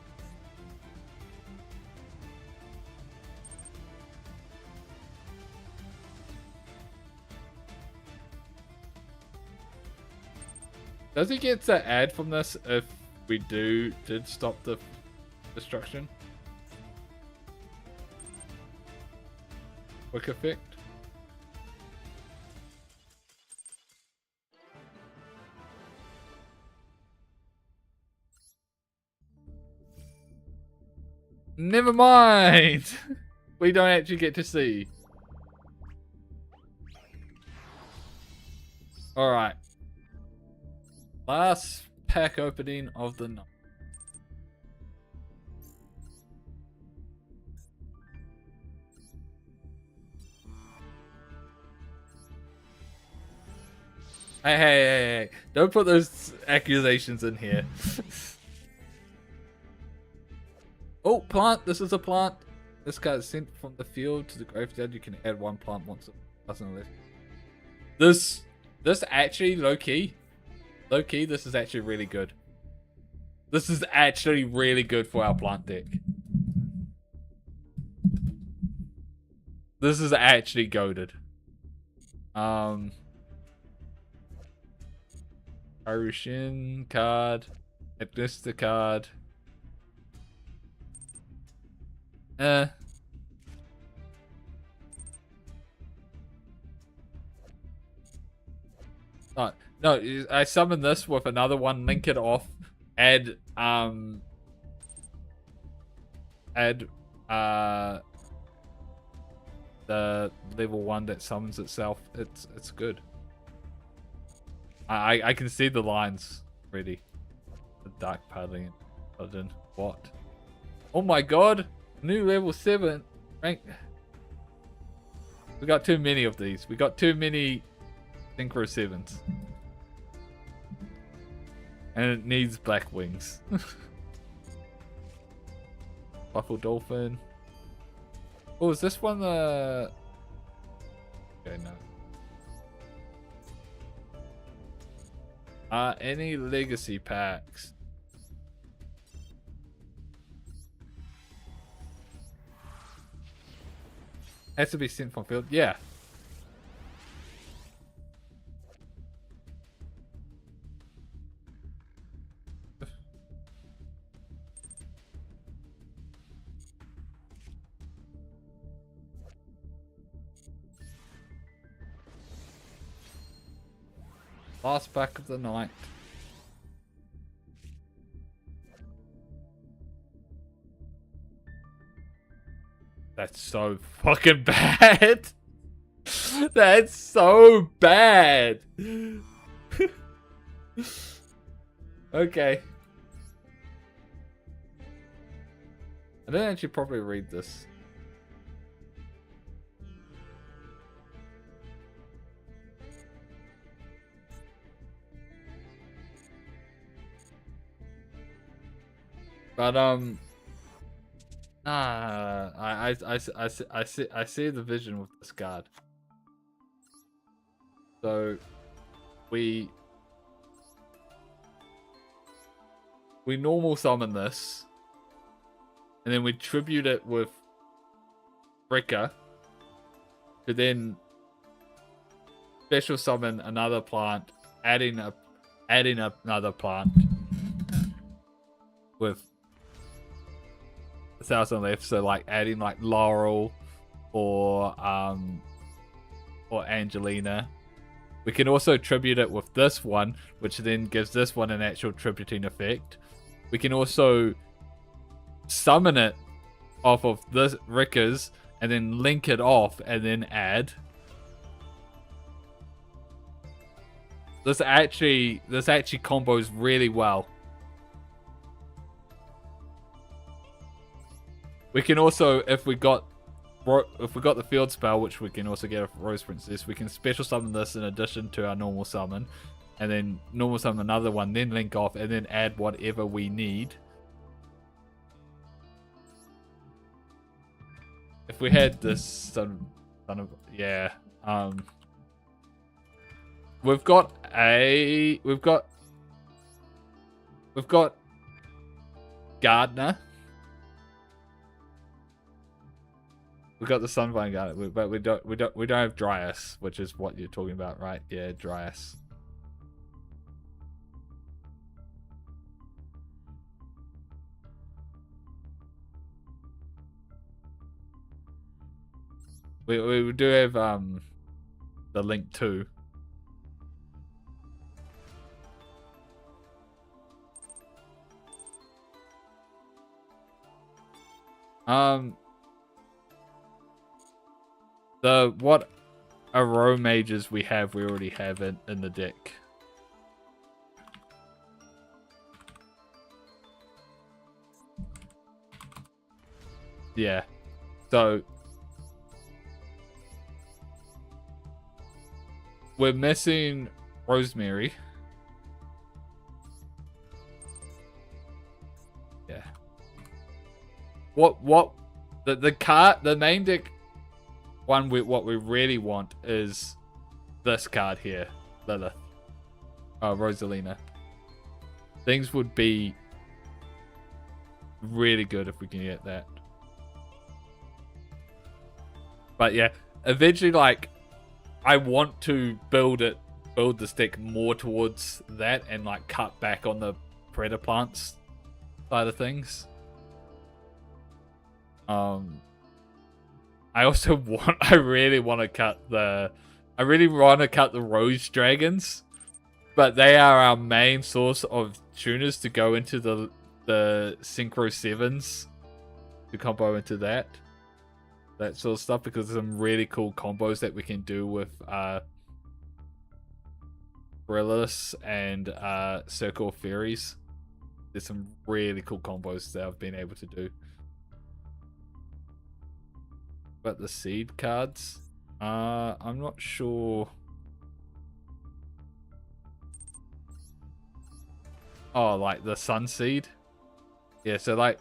Does he get to add from this if we did stop the destruction? Quick effect? Never mind! We don't actually get to see. All right. Last pack opening of the night. Hey. Don't put those accusations in here. Oh, plant. This is a plant. This card is sent from the field to the graveyard. You can add one plant once it doesn't left. This actually, low-key, this is actually really good. This is actually really good for our plant deck. This is actually goated. Arushin card. Atlista card. No, I summon this with another one, link it off, add the level 1 that summons itself. It's good. I can see the lines already. The dark paddling paladin. What? Oh my god! New level 7 rank. We got too many of these. We got too many Synchro 7s. And it needs black wings. Buffalo Dolphin. Oh, is this one the... Okay, no. Any legacy packs? Has to be sent from field? Yeah. Last pack of the night. That's so fucking bad. That's so bad. Okay. I didn't actually probably read this. But I see the vision with this card. So we normal summon this, and then we tribute it with Bricker, to then special summon another plant, adding another plant with 1,000 left, so like adding like Laurel or Angelina. We can also tribute it with this one, which then gives this one an actual tributing effect. We can also summon it off of this Rickers and then link it off and then add. This actually combos really well. We can also, if we got the field spell, which we can also get off Rose Princess, we can special summon this in addition to our normal summon, and then normal summon another one, then link off, and then add whatever we need. If we had this son of yeah, we've got Gardener. We got the Sunvine Gardener, but we don't have Dryas, which is what you're talking about, right? Yeah, Dryas. We do have the link too. What row mages we already have it in the deck. Yeah. So we're missing Rosemary. Yeah. What the main deck one what we really want is this card here, Lilith. Rosalina. Things would be really good if we can get that. But yeah, eventually, like, I want to build this deck more towards that and like cut back on the predator plants side of things. I really want to cut the rose dragons, but they are our main source of tuners to go into the synchro 7s to combo into that sort of stuff, because there's some really cool combos that we can do with Brillis and Circle of Fairies. There's some really cool combos that I've been able to do. But the seed cards, I'm not sure. Oh, like the Sun Seed? Yeah, so like,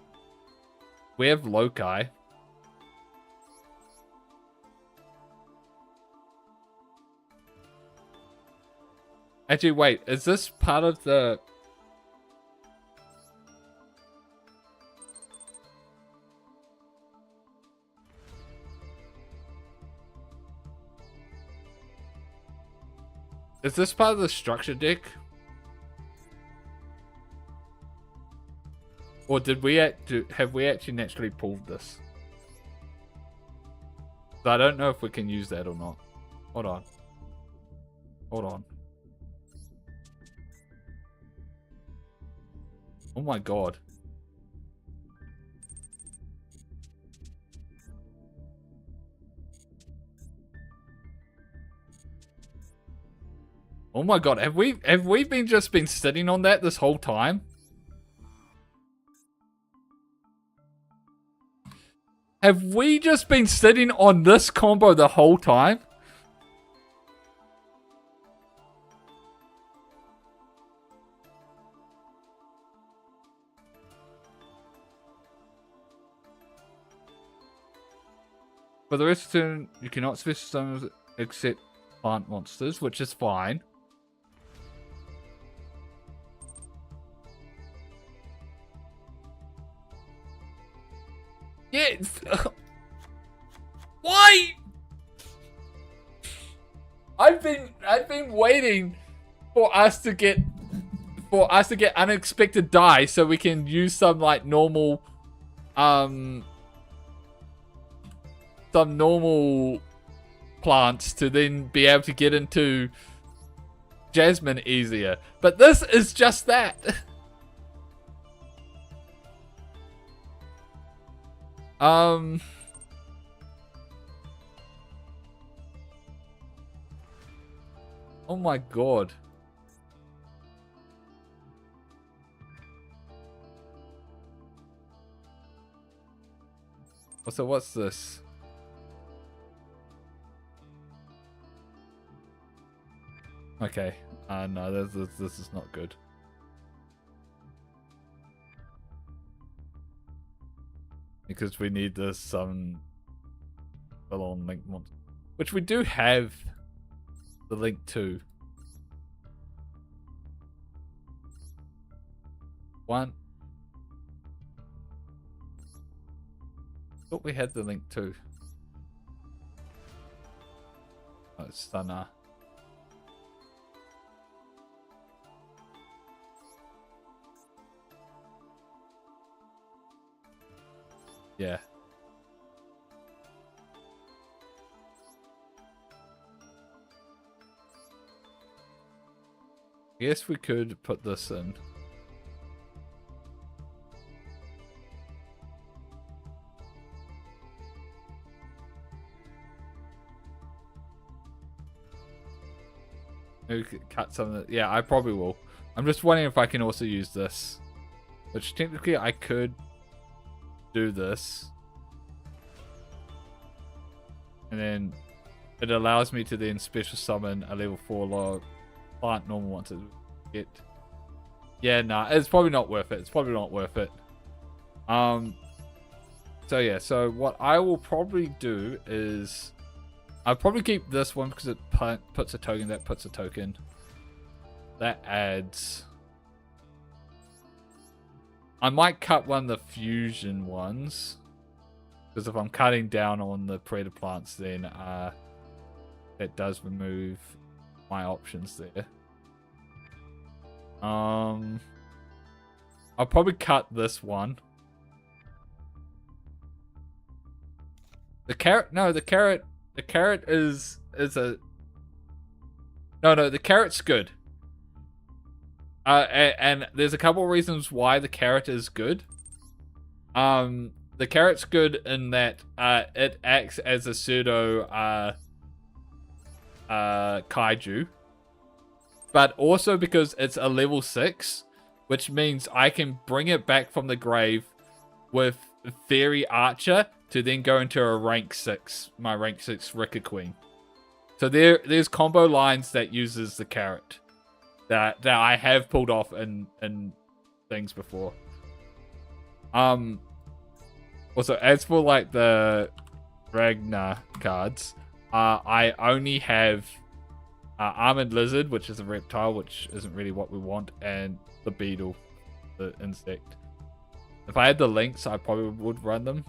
we have Loki. Actually, wait, is this part of the... Is this part of the structure deck? Or did we have we actually naturally pulled this? So I don't know if we can use that or not. Hold on. Hold on. Oh my god. Oh my god, have we just been sitting on that this whole time? Have we just been sitting on this combo the whole time? For the rest of the turn, you cannot special summon except plant monsters, which is fine. Yeah. Why? I've been waiting for us to get unexpected die so we can use some like normal plants to then be able to get into Jasmine easier. But this is just that. Oh my god. So what's this? Okay. No, this is not good. Because we need this full-on link monster, which we do have the link to. One. Thought we had the link to. Oh, it's Stunner. Yeah. I guess we could put this in. Maybe cut some of the, yeah, I probably will. I'm just wondering if I can also use this. Which technically I could do this. And then it allows me to then special summon a level 4 low plant normal one to get. Yeah, nah, it's probably not worth it. It's probably not worth it. So yeah, so what I will probably do is I'll probably keep this one because it puts a token, that puts a token. That adds. I might cut one of the fusion ones. Because if I'm cutting down on the predator plants, then that does remove my options there. I'll probably cut this one. The carrot, no, the carrot is a. No, the carrot's good. And there's a couple of reasons why the carrot is good. The carrot's good in that it acts as a pseudo kaiju, but also because it's a level 6, which means I can bring it back from the grave with Fairy Archer to then go into a rank 6, my rank 6 Rika Queen. So there's combo lines that uses the carrot that I have pulled off in things before. Also, as for like the Ragnar cards, I only have Armored Lizard, which is a reptile, which isn't really what we want, and the beetle, the insect. If I had the links, I probably would run them.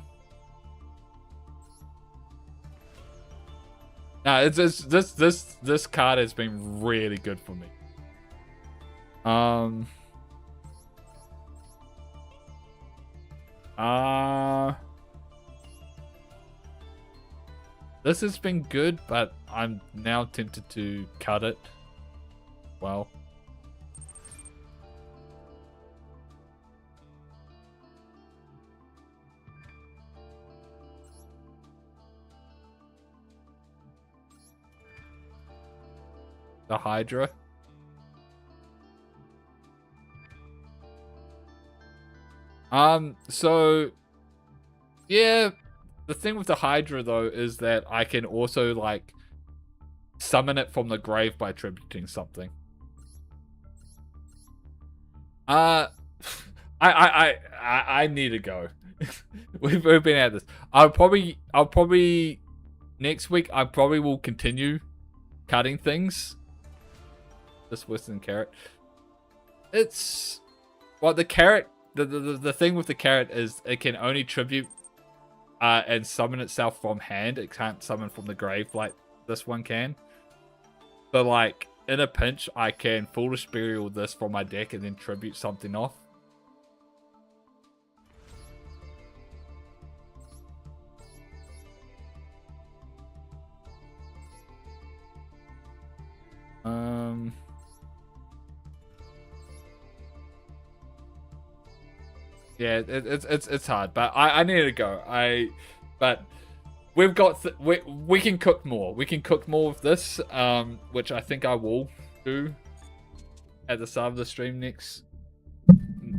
No, it's this card has been really good for me. This has been good, but I'm now tempted to cut it. Well. The Hydra. So yeah, the thing with the Hydra though is that I can also like summon it from the grave by attributing something. I need to go. We've been at this. I'll probably next week I probably will continue cutting things. This Western carrot. It's well, the carrot. The thing with the carrot is it can only tribute and summon itself from hand. It can't summon from the grave like this one can. But like in a pinch, I can Foolish Burial this from my deck and then tribute something off. Yeah, it's hard, but I need to go. But we've got we can cook more. We can cook more of this, which I think I will do at the start of the stream next.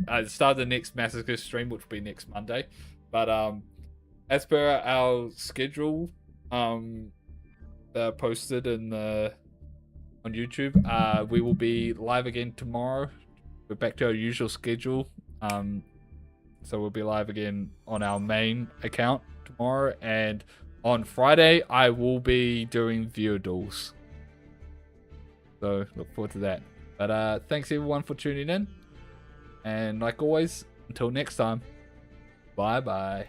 At the start of the next Masochist stream, which will be next Monday. But as per our schedule, posted in on YouTube, we will be live again tomorrow. We're back to our usual schedule. So we'll be live again on our main account tomorrow, and on Friday I will be doing viewer duels. So look forward to that. But thanks everyone for tuning in, and like always, until next time, bye bye.